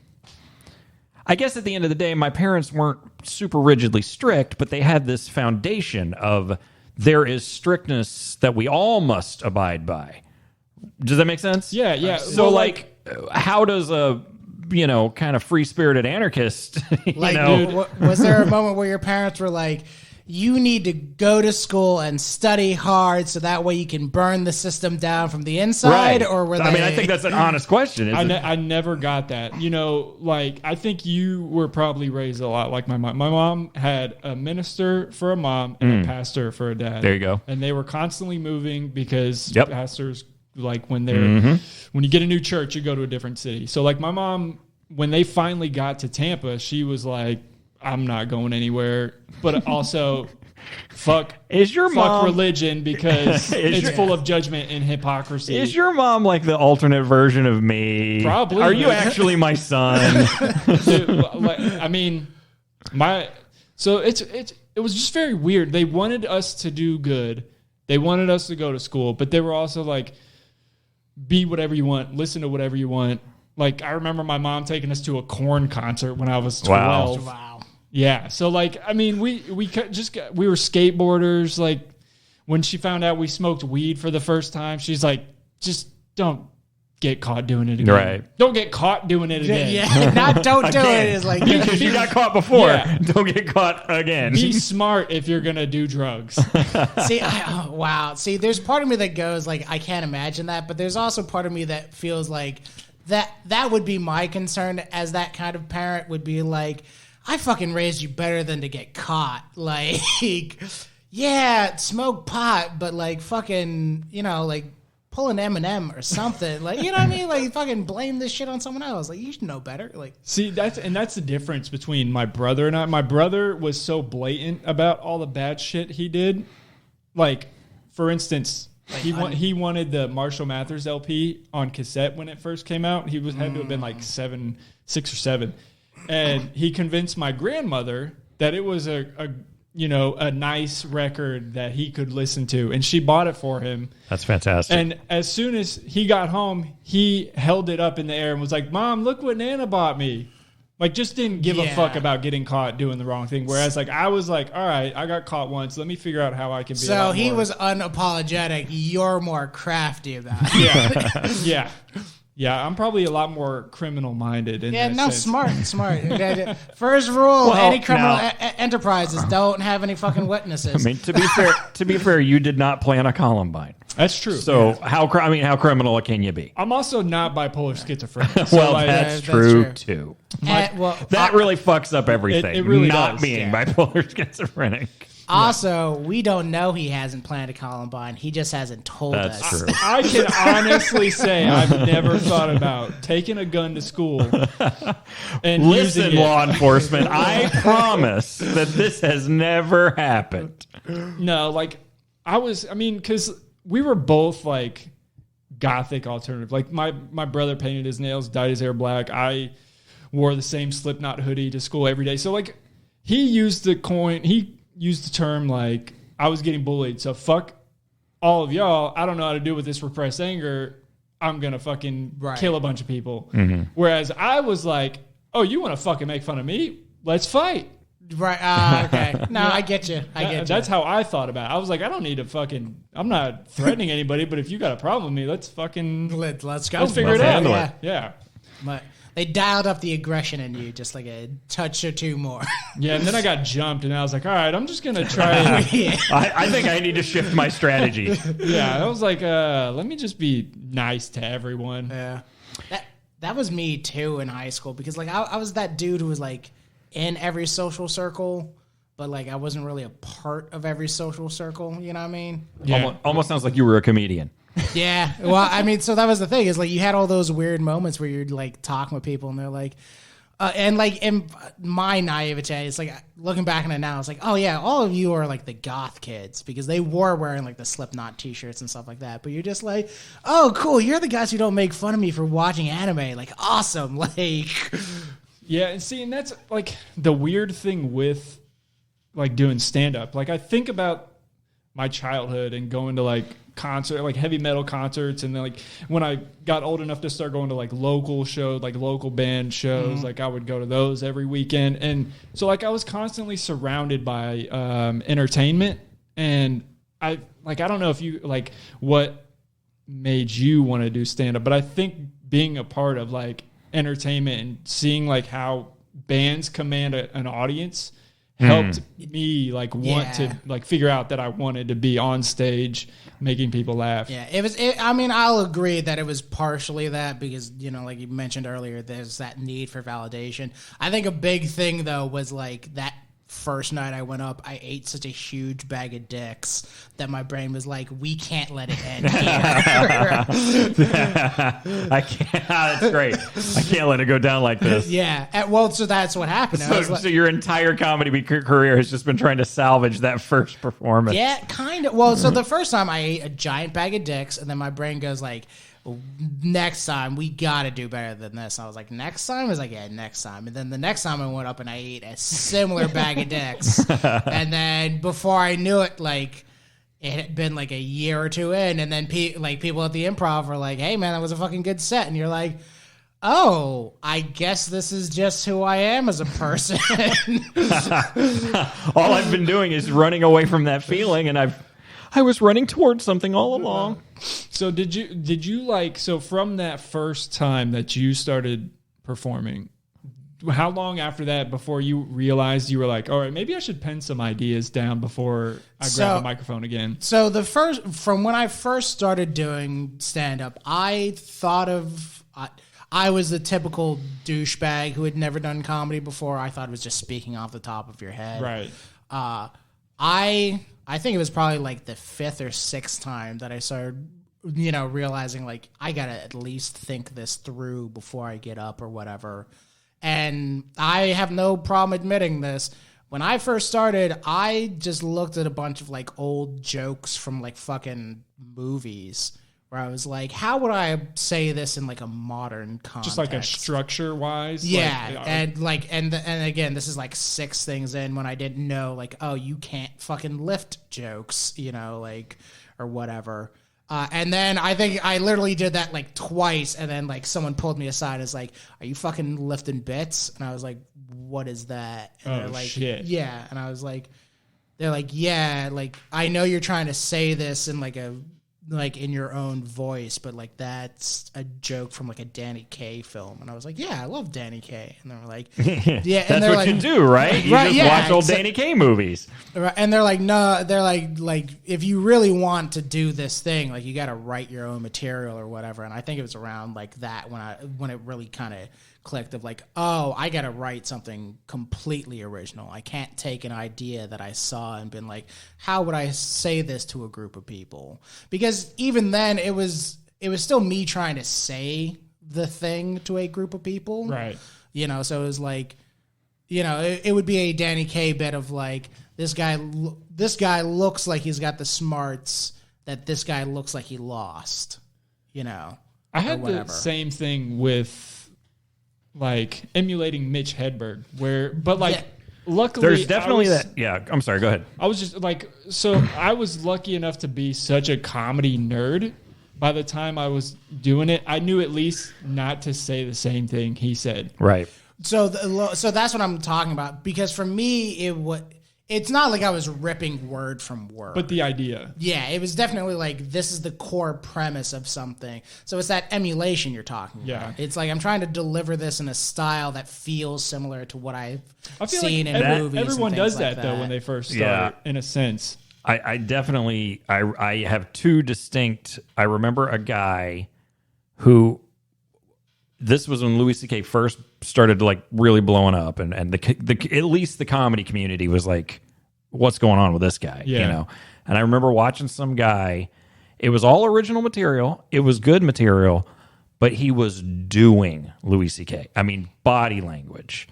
I guess at the end of the day, my parents weren't super rigidly strict, but they had this foundation of there is strictness that we all must abide by. Does that make sense? Yeah. So, how does a kind of free-spirited anarchist, was there a moment where your parents were like, you need to go to school and study hard so that way you can burn the system down from the inside? Right. Or were they... I mean, I think that's an honest question. I never got that. I think you were probably raised a lot like my mom. My mom had a minister for a mom and a pastor for a dad. There you go. And they were constantly moving because Yep. pastors, like when you get a new church, you go to a different city. So like my mom, when they finally got to Tampa, she was like, I'm not going anywhere, but also fuck mom religion because it's full of judgment and hypocrisy. Is your mom like the alternate version of me? Probably. Are you actually my son? I mean, so it was just very weird. They wanted us to do good. They wanted us to go to school, but they were also like, be whatever you want, listen to whatever you want. Like, I remember my mom taking us to a Korn concert when I was 12. Wow. Yeah. So, like, I mean, we were skateboarders. Like, when she found out we smoked weed for the first time, she's like, just don't get caught doing it again. Right. Don't get caught doing it again. Yeah, not don't do it. Is like, because you got caught before. Yeah. Don't get caught again. Be smart if you're going to do drugs. Wow. See, there's part of me that goes like, I can't imagine that, but there's also part of me that feels like that would be my concern as that kind of parent would be like, I fucking raised you better than to get caught. Like, yeah, smoke pot, but like fucking, like pull an M&M or something. Like, you know what I mean? Like, fucking blame this shit on someone else. Like, you should know better. Like, see, that's the difference between my brother and I. My brother was so blatant about all the bad shit he did. Like, for instance, he wanted the Marshall Mathers LP on cassette when it first came out. He had to have been like 6 or 7. And he convinced my grandmother that it was a nice record that he could listen to, and she bought it for him. That's fantastic. And as soon as he got home, he held it up in the air and was like, "Mom, look what Nana bought me." Like, just didn't give a fuck about getting caught doing the wrong thing. Whereas, like, I was like, all right, I got caught once. Let me figure out how I can be. So he was unapologetic. You're more crafty about it. Yeah, I'm probably a lot more criminal-minded. Smart. First rule, any criminal enterprises don't have any fucking witnesses. I mean, to be fair, you did not plan a Columbine. That's true. So how criminal can you be? I'm also not bipolar schizophrenic. So that's true too. That really fucks up everything. It really not does. being bipolar schizophrenic. Also, we don't know he hasn't planned a Columbine. He just hasn't told us. That's true. I can honestly say I've never thought about taking a gun to school and listen, using it. Law enforcement. I promise that this has never happened. No, because we were both like gothic alternative. Like my brother painted his nails, dyed his hair black. I wore the same Slipknot hoodie to school every day. So like he used the term like I was getting bullied. So fuck all of y'all. I don't know how to deal with this repressed anger. I'm going to fucking kill a bunch of people. Mm-hmm. Whereas I was like, oh, you want to fucking make fun of me? Let's fight. Right. Okay. No, I get you. That's how I thought about it. I was like, I don't need to I'm not threatening anybody, but if you got a problem with me, let's go. Let's figure it out. Yeah. But they dialed up the aggression in you just like a touch or two more. Yeah, and then I got jumped, and I was like, all right, I'm just going to try it. I think I need to shift my strategy. Yeah, I was like, let me just be nice to everyone. Yeah. That was me, too, in high school, because like I was that dude who was like in every social circle, but like I wasn't really a part of every social circle, you know what I mean? Yeah. Almost sounds like you were a comedian. Yeah. Well, I mean, so that was the thing is like you had all those weird moments where you're like talking with people and they're like, And like in my naivete, it's like looking back on it now, it's like, oh yeah, all of you are like the goth kids because they were wearing like the Slipknot t-shirts and stuff like that. But you're just like, oh cool, you're the guys who don't make fun of me for watching anime. Like awesome, like. Yeah, and see, and that's like the weird thing with like doing stand up. Like I think about my childhood and going to like concert, like heavy metal concerts, and then like when I got old enough to start going to like local shows, like local band shows, like I would go to those every weekend. And so like I was constantly surrounded by entertainment, and I don't know if you like what made you want to do stand up, but I think being a part of like entertainment and seeing like how bands command an audience helped me like want to like figure out that I wanted to be on stage making people laugh. Yeah, I mean, I'll agree that it was partially that because, you know, like you mentioned earlier, there's that need for validation. I think a big thing though was like that first night I went up, I ate such a huge bag of dicks that my brain was like, we can't let it end here. I can't. That's great. I can't let it go down like this. Yeah. Well, so that's what happened. So your entire comedy career has just been trying to salvage that first performance. Yeah, kind of. Well, so the first time I ate a giant bag of dicks, and then my brain goes like, next time we gotta do better than this. And I was like, next time? I was like, yeah, next time. And then the next time I went up and I ate a similar bag of dicks. And then before I knew it, like it had been like a year or two in, and then people at the Improv were like, hey man, that was a fucking good set. And you're like, oh, I guess this is just who I am as a person. All I've been doing is running away from that feeling, and I was running towards something all along. So did you like, so from that first time that you started performing, how long after that before you realized you were like, all right, maybe I should pen some ideas down before I grab the microphone again? So from when I first started doing stand-up, I thought of, I was the typical douchebag who had never done comedy before. I thought it was just speaking off the top of your head. Right. I think it was probably like the fifth or sixth time that I started, you know, realizing like I gotta at least think this through before I get up or whatever. And I have no problem admitting this. When I first started, I just looked at a bunch of like old jokes from like fucking movies where I was like, how would I say this in like a modern context? Just like a structure wise? Yeah. And again, this is like 6 things in when I didn't know like, oh, you can't fucking lift jokes, you know, like, or whatever. And then I think I literally did that like twice, and then like someone pulled me aside and was like, are you fucking lifting bits? And I was like, what is that? And they're like, shit. Yeah. And I was like, they're like, yeah, like I know you're trying to say this in like in your own voice, but like that's a joke from like a Danny Kaye film. And I was like, yeah, I love Danny Kaye. And they were like, yeah, and that's what you do, right? You just watch old Danny Kaye movies. And they're like, no, they're like if you really want to do this thing, like you got to write your own material or whatever. And I think it was around like that when it really kind of clicked of like, oh, I got to write something completely original. I can't take an idea that I saw and been like, how would I say this to a group of people? Because even then it was still me trying to say the thing to a group of people. Right. You know, so it was like, you know, it would be a Danny Kaye bit of like, this guy looks like he's got the smarts that this guy looks like he lost, you know. I had the same thing with like emulating Mitch Hedberg, luckily there's definitely that. Yeah, I'm sorry. Go ahead. I was just like, so I was lucky enough to be such a comedy nerd. By the time I was doing it, I knew at least not to say the same thing he said. Right. So that's what I'm talking about, because for me it's not like I was ripping word from word. But the idea. Yeah, it was definitely like, this is the core premise of something. So it's that emulation you're talking about. It's like I'm trying to deliver this in a style that feels similar to what I've seen in movies. Everyone does that, though, when they first start, in a sense. I definitely, I have 2 distinct, I remember a guy who, this was when Louis C.K. first started like really blowing up, and the at least the comedy community was like, what's going on with this guy? Yeah. You know? And I remember watching some guy, it was all original material, it was good material, but he was doing Louis C.K. I mean, body language,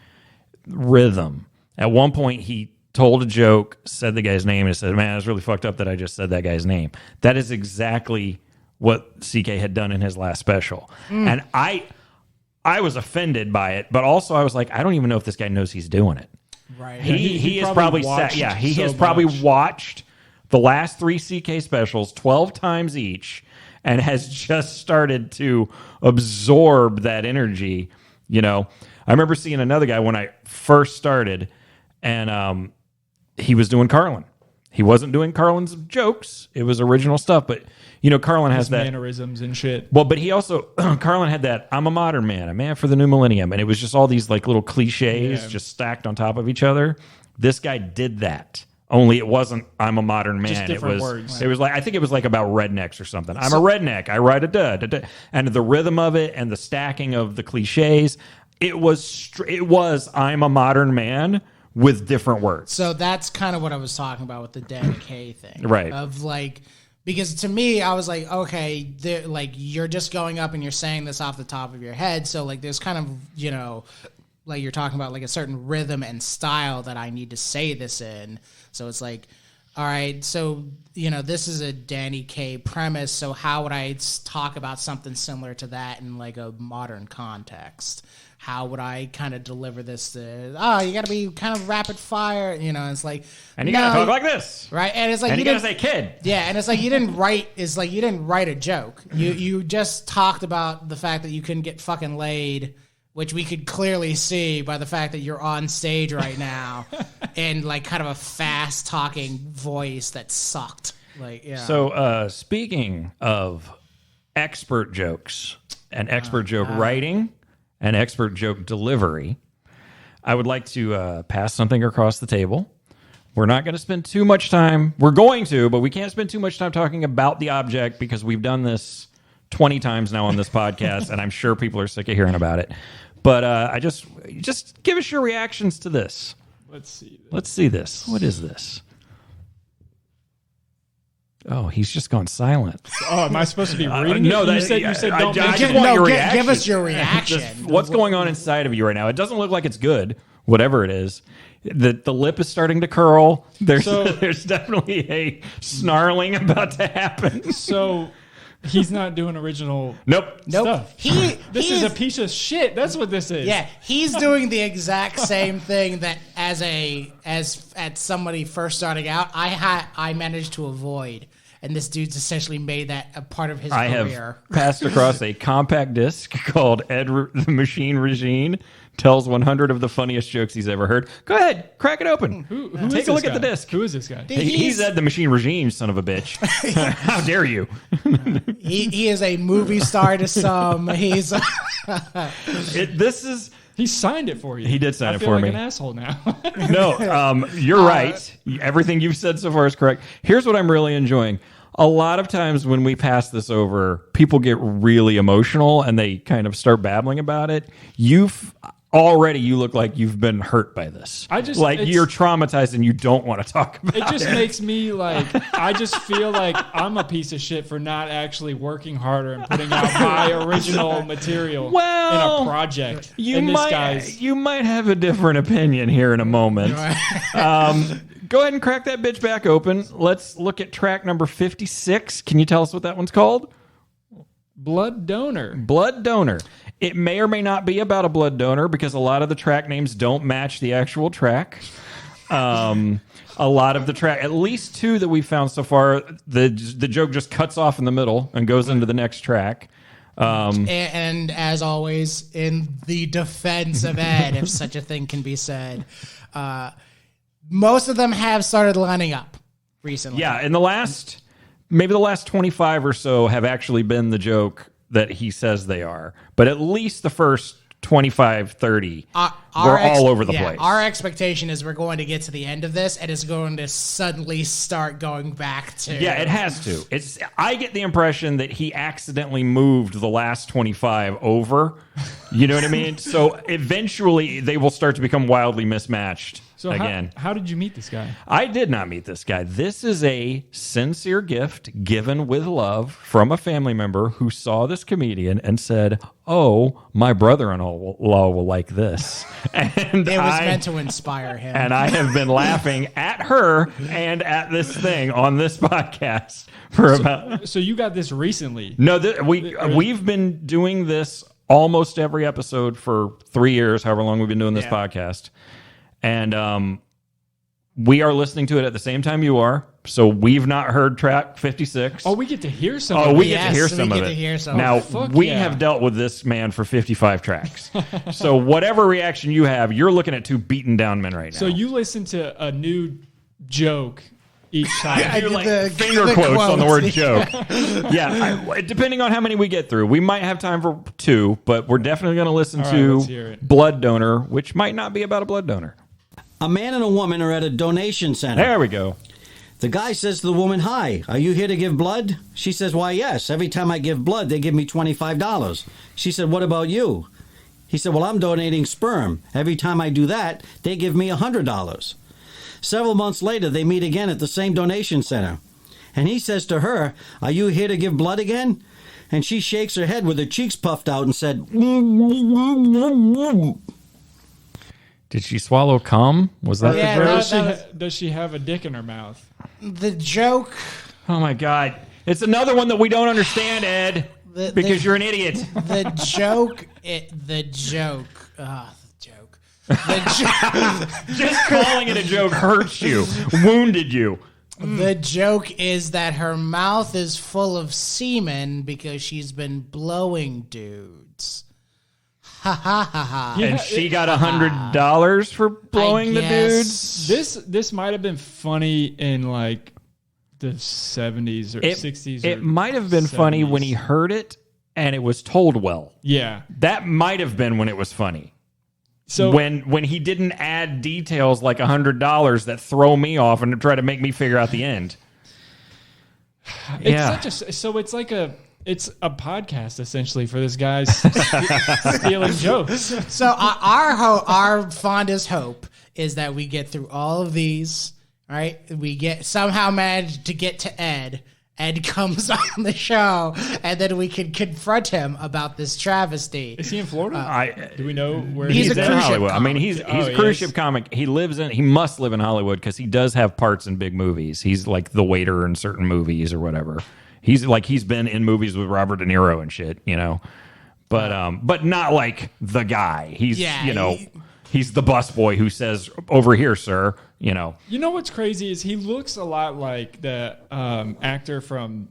rhythm. At one point, he told a joke, said the guy's name, and said, man, it's really fucked up that I just said that guy's name. That is exactly what CK had done in his last special. And I was offended by it, but also I was like, I don't even know if this guy knows he's doing it. Right. He has probably has probably watched the last 3 CK specials 12 times each and has just started to absorb that energy. You know, I remember seeing another guy when I first started, and he was doing Carlin. He wasn't doing Carlin's jokes. It was original stuff, but you know, Carlin has that mannerisms and shit. Well, but he also Carlin had that I'm a modern man, a man for the new millennium, and it was just all these like little cliches just stacked on top of each other. This guy did that. Only it wasn't I'm a modern man. Just different it was words. It was like I think it was like about rednecks or something. I'm a redneck. I ride a dud. And the rhythm of it and the stacking of the cliches, it was I'm a modern man with different words. So that's kind of what I was talking about with the Danny Kaye thing. Right. Of like, because to me, I was like, okay, like you're just going up and you're saying this off the top of your head. So like there's kind of, you know, like you're talking about like a certain rhythm and style that I need to say this in. So it's like, all right, so, you know, this is a Danny Kaye premise. So how would I talk about something similar to that in like a modern context? How would I kind of deliver this to, you got to be kind of rapid fire, you know, it's like. And you got to talk like this. Right. And it's like, and you got to say kid. Yeah. And it's like, you didn't write a joke. You just talked about the fact that you couldn't get fucking laid, which we could clearly see by the fact that you're on stage right now and like kind of a fast talking voice that sucked. Like, yeah. So speaking of expert jokes and expert joke writing, and expert joke delivery, I would like to pass something across the table. We're not going to spend too much time. We're going to, but we can't spend too much time talking about the object because we've done this 20 times now on this podcast, and I'm sure people are sick of hearing about it. But I just give us your reactions to this. Let's see. Let's see this. What is this? Oh, he's just gone silent. Oh, am I supposed to be reading no, it? You said don't I mention just it. want your give reaction. us your reaction. What's going on inside of you right now? It doesn't look like it's good, whatever it is. The lip is starting to curl. There's definitely a snarling about to happen. So he's not doing original Nope. stuff. This is is a piece of shit. That's what this is. Yeah, he's doing the exact same thing that as somebody first starting out, I managed to avoid. And this dude's essentially made that a part of his I career. have passed across a compact disc called the Machine Regine tells 100 of the funniest jokes he's ever heard. Go ahead, crack it open. Who Take is a look this at the guy? disc. Who is this guy? He's Ed the Machine Regine, son of a bitch. How dare you? He is a movie star to some. He's He signed it for you. He did sign I it feel for like me. an asshole now. No, you're right. Everything you've said so far is correct. Here's what I'm really enjoying. A lot of times when we pass this over, people get really emotional and they kind of start babbling about it. You look like you've been hurt by this. You're traumatized and you don't want to talk about it. It just makes me like, I just feel like I'm a piece of shit for not actually working harder and putting out my original material in a project. You might have a different opinion here in a moment. Go ahead and crack that bitch back open. Let's look at track number 56. Can you tell us what that one's called? Blood Donor. Blood Donor. It may or may not be about a blood donor because a lot of the track names don't match the actual track. A lot of the track, at least 2 that we've found so far, the joke just cuts off in the middle and goes into the next track. And as always, in the defense of Ed, if such a thing can be said, most of them have started lining up recently. Yeah, in the last 25 or so have actually been the joke that he says they are. But at least the first 25, 30 were all over the place. Our expectation is we're going to get to the end of this and it's going to suddenly start going back to... Yeah, it has to. I get the impression that he accidentally moved the last 25 over. You know what I mean? So eventually they will start to become wildly mismatched. So again. how did you meet this guy? I did not meet this guy. This is a sincere gift given with love from a family member who saw this comedian and said, "Oh, my brother-in-law will like this." And it was meant to inspire him. And I have been laughing at her and at this thing on this podcast for about. So you got this recently? No, we've been doing this almost every episode for 3 years, however long we've been doing this podcast. And we are listening to it at the same time you are. So we've not heard track 56. Oh, we get to hear some of it. of it. We get to hear some of it. Now, we have dealt with this man for 55 tracks. So whatever reaction you have, you're looking at two beaten down men right now. So you listen to a new joke each time. You're like finger quotes on the word joke. Depending on how many we get through. We might have time for 2, but we're definitely going to listen to Blood Donor, which might not be about a blood donor. A man and a woman are at a donation center. There we go. The guy says to the woman, "Hi, are you here to give blood?" She says, "Why, yes. Every time I give blood, they give me $25. She said, "What about you?" He said, "Well, I'm donating sperm. Every time I do that, they give me $100. Several months later, they meet again at the same donation center. And he says to her, "Are you here to give blood again?" And she shakes her head with her cheeks puffed out and said, Did she swallow cum? Was that the joke? Does she have a dick in her mouth? The joke. Oh my God. It's another one that we don't understand, Ed, because you're an idiot. The joke. Just calling it a joke hurts you, wounded you. The joke is that her mouth is full of semen because she's been blowing dudes. Ha ha ha ha. And she got $100 for blowing the dudes? This might have been funny in like the 70s or 60s. It might have been 70s. Funny when he heard it and it was told well. Yeah. That might have been when it was funny. So when he didn't add details like $100 that throw me off and try to make me figure out the end. It's a podcast essentially for this guy's stealing jokes. So our fondest hope is that we get through all of these, right? We somehow manage to get to Ed. Ed comes on the show, and then we can confront him about this travesty. Is he in Florida? Do we know where he's in Hollywood? I mean, he's a cruise ship comic. He must live in Hollywood because he does have parts in big movies. He's like the waiter in certain movies or whatever. He's been in movies with Robert De Niro and shit, you know. But not like the guy. He's he's the busboy who says, "Over here, sir." You know. You know what's crazy is he looks a lot like the actor from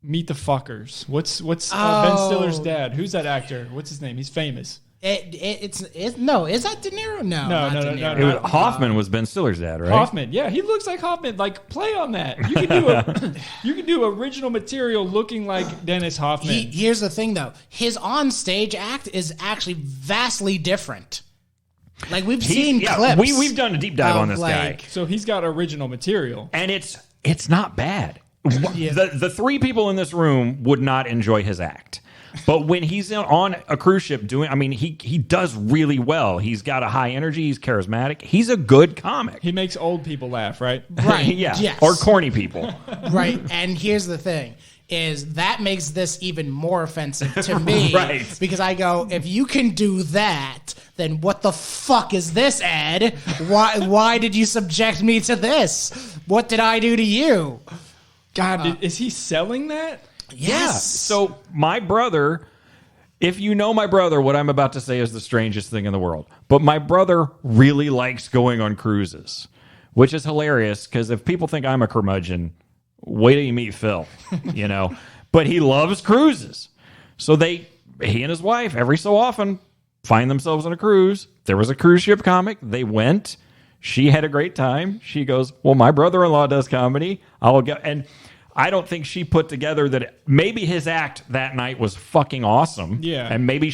Meet the Fuckers. What's Ben Stiller's dad? Who's that actor? What's his name? He's famous. Is that De Niro? No. Hoffman was Ben Stiller's dad, right? Hoffman, yeah, he looks like Hoffman. Like, play on that. You can do original material looking like Dennis Hoffman. Here's the thing, though: his on-stage act is actually vastly different. Like we've seen clips. We've done a deep dive on this guy. So he's got original material, and it's not bad. The 3 people in this room would not enjoy his act. But when he's on a cruise ship he does really well. He's got a high energy. He's charismatic. He's a good comic. He makes old people laugh, right? Right. Yeah. Yes. Or corny people. Right. And here's the thing. Is that makes this even more offensive to me. Right. Because I go, if you can do that, then what the fuck is this, Ed? Why did you subject me to this? What did I do to you? God, is he selling that? Yes. Yeah. So my brother, if you know my brother, what I'm about to say is the strangest thing in the world. But my brother really likes going on cruises, which is hilarious because if people think I'm a curmudgeon, wait till you meet Phil, you know. But he loves cruises. So he and his wife every so often find themselves on a cruise. There was a cruise ship comic. They went. She had a great time. She goes, "Well, my brother-in-law does comedy. I'll go." And I don't think she put together that maybe his act that night was fucking awesome. Yeah. And maybe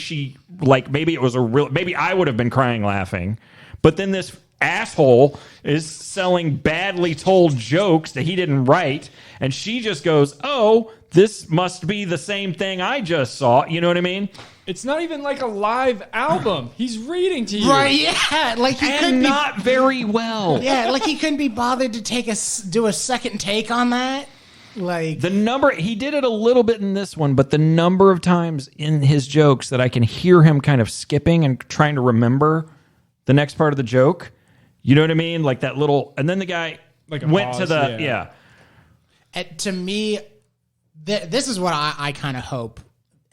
maybe it was maybe I would have been crying laughing. But then this asshole is selling badly told jokes that he didn't write. And she just goes, "Oh, this must be the same thing I just saw." You know what I mean? It's not even like a live album. He's reading to you. Right, yeah. Like he couldn't be, not very well. yeah, like he couldn't be bothered to do a second take on that. Like The number, he did it a little bit in this one, but the number of times in his jokes that I can hear him kind of skipping and trying to remember the next part of the joke. You know what I mean? Like that little, and then the guy Like a went pause, to the, yeah. And to me, this is what I kind of hope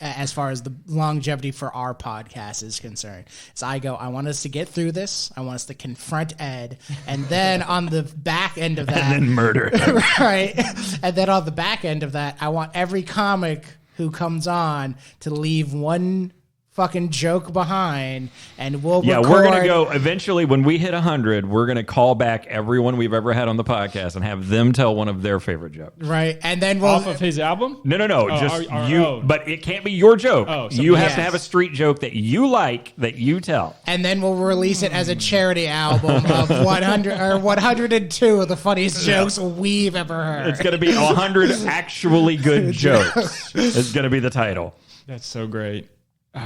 as far as the longevity for our podcast is concerned. So I want us to get through this. I want us to confront Ed. And then on the back end of that. And then murder. Right. And then on the back end of that, I want every comic who comes on to leave one fucking joke behind, and we'll record. We're going to go eventually when we hit 100, we're going to call back everyone we've ever had on the podcast and have them tell one of their favorite jokes. Right. And then we'll Off of his album? No, just you. oh. But it can't be your joke. You have to Yes. have a street joke that you like that you tell. and then we'll release it as a charity album of 100 or 102 of the funniest jokes we've ever heard. It's going to be 100 actually good jokes. It's going to be the title. That's so great.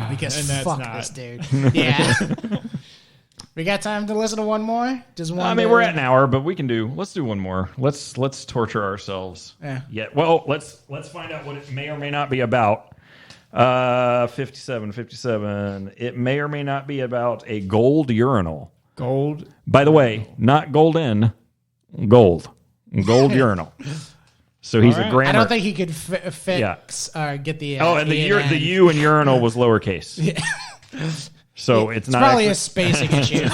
Because And that's fuck not. this dude. Yeah. We got time to listen to one more? Just one. I mean, we're at an hour, but let's do one more. Let's torture ourselves. Yeah. Well, let's find out what it may or may not be about. 57. It may or may not be about a gold urinal. Gold. By the way, not golden, gold urinal. So he's All a right. grammar. I don't think he could fix or get the. and the E and the N. U in urinal was lowercase. So it's not probably actually, a spacing issue.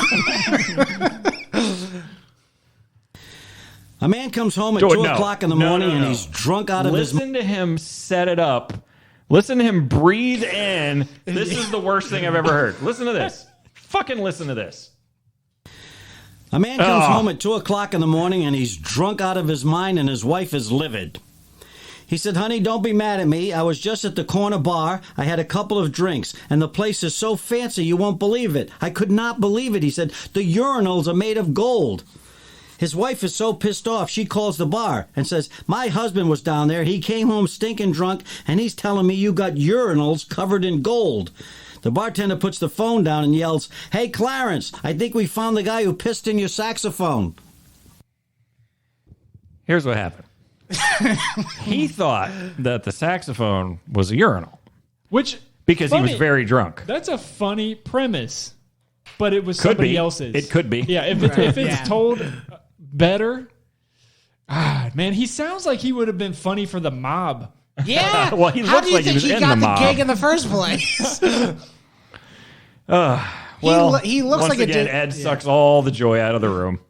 A man comes home at Do it, 2 no. o'clock in the No, morning no, and no. he's drunk out of his mind. Listen to him set it up. Listen to him breathe in. This is the worst thing I've ever heard. Listen to this. Fucking listen to this. A man comes home at 2 o'clock in the morning and he's drunk out of his mind and his wife is livid. He said, honey, don't be mad at me. I was just at the corner bar. I had a couple of drinks and the place is so fancy you won't believe it. I could not believe it. He said, the urinals are made of gold. His wife is so pissed off, she calls the bar and says, my husband was down there. He came home stinking drunk and he's telling me you got urinals covered in gold. The bartender puts the phone down and yells, hey, Clarence, I think we found the guy who pissed in your saxophone. Here's what happened. He thought that the saxophone was a urinal Which because he was funny. very drunk. That's a funny premise, but it was Could somebody be. else's. It could be. Yeah, if it's Yeah. told better. Man, he sounds like he would have been funny for the mob. Yeah. Well, he How looks do you like he think was he in got the the mob. gig in the first place? Well, he looks once like a again, dude- Ed sucks all the joy out of the room.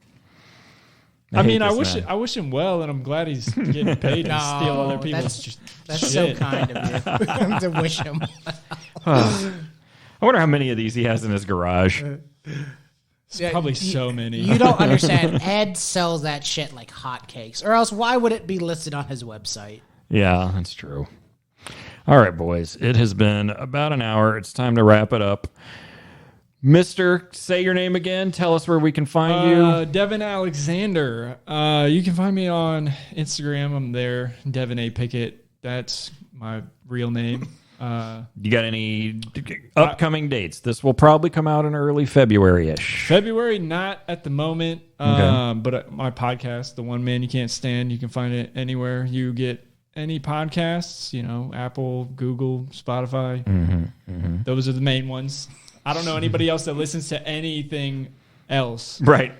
I mean, hate I this wish man. I wish him well, and I'm glad he's getting paid to steal other people's. That's so shit. kind of you to wish him. I wonder how many of these he has in his garage. Probably so many. You don't understand. Ed sells that shit like hotcakes, or else why would it be listed on his website? Yeah, that's true. All right, boys. It has been about an hour. It's time to wrap it up. Mister, say your name again. Tell us where we can find you. Devin Alexander. You can find me on Instagram. I'm there. Devin A. Pickett. That's my real name. You got any upcoming dates? This will probably come out in early February-ish. February, not at the moment. Okay. But my podcast, The One Man You Can't Stand, you can find it anywhere you get any podcasts. You know, Apple, Google, Spotify. Those are the main ones. I don't know anybody else that listens to anything else. Right.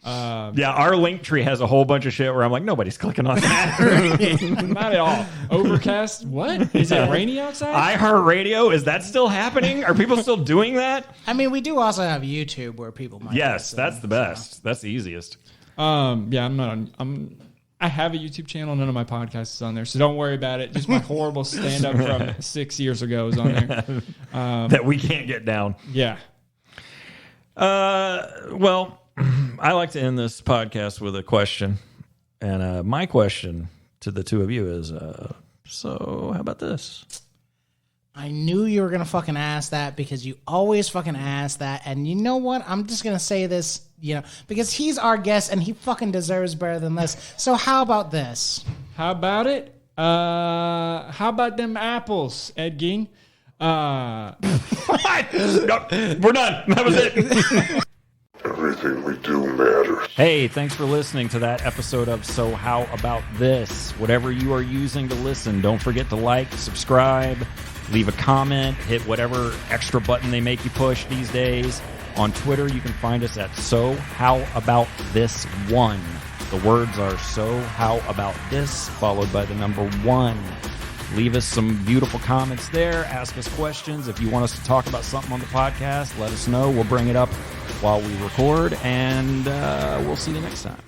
Yeah, our link tree has a whole bunch of shit where I'm like, nobody's clicking on that. Not at all. Overcast? What? Is it rainy outside? iHeartRadio, is that still happening? Are people still doing that? I mean, we do also have YouTube where people might. Yes, listen, that's the best. That's the easiest. Yeah, I'm not on. I have a YouTube channel. None of my podcasts is on there, so don't worry about it. Just my horrible stand-up from 6 years ago is on there. That we can't get down. Yeah. Well, I like to end this podcast with a question. And my question to the two of you is, so how about this? I knew you were gonna fucking ask that because you always fucking ask that, and you know what? I'm just gonna say this, because he's our guest and he fucking deserves better than this. So how about this? How about it? How about them apples, Ed Gein? Nope, we're done. That was it. Everything we do matters. Hey, thanks for listening to that episode of So How About This? Whatever you are using to listen, don't forget to like, subscribe, leave a comment, hit whatever extra button they make you push these days. On Twitter, you can find us at So How About This One. The words are So How About This, followed by the number 1. Leave us some beautiful comments there. Ask us questions. If you want us to talk about something on the podcast, let us know. We'll bring it up while we record, and we'll see you next time.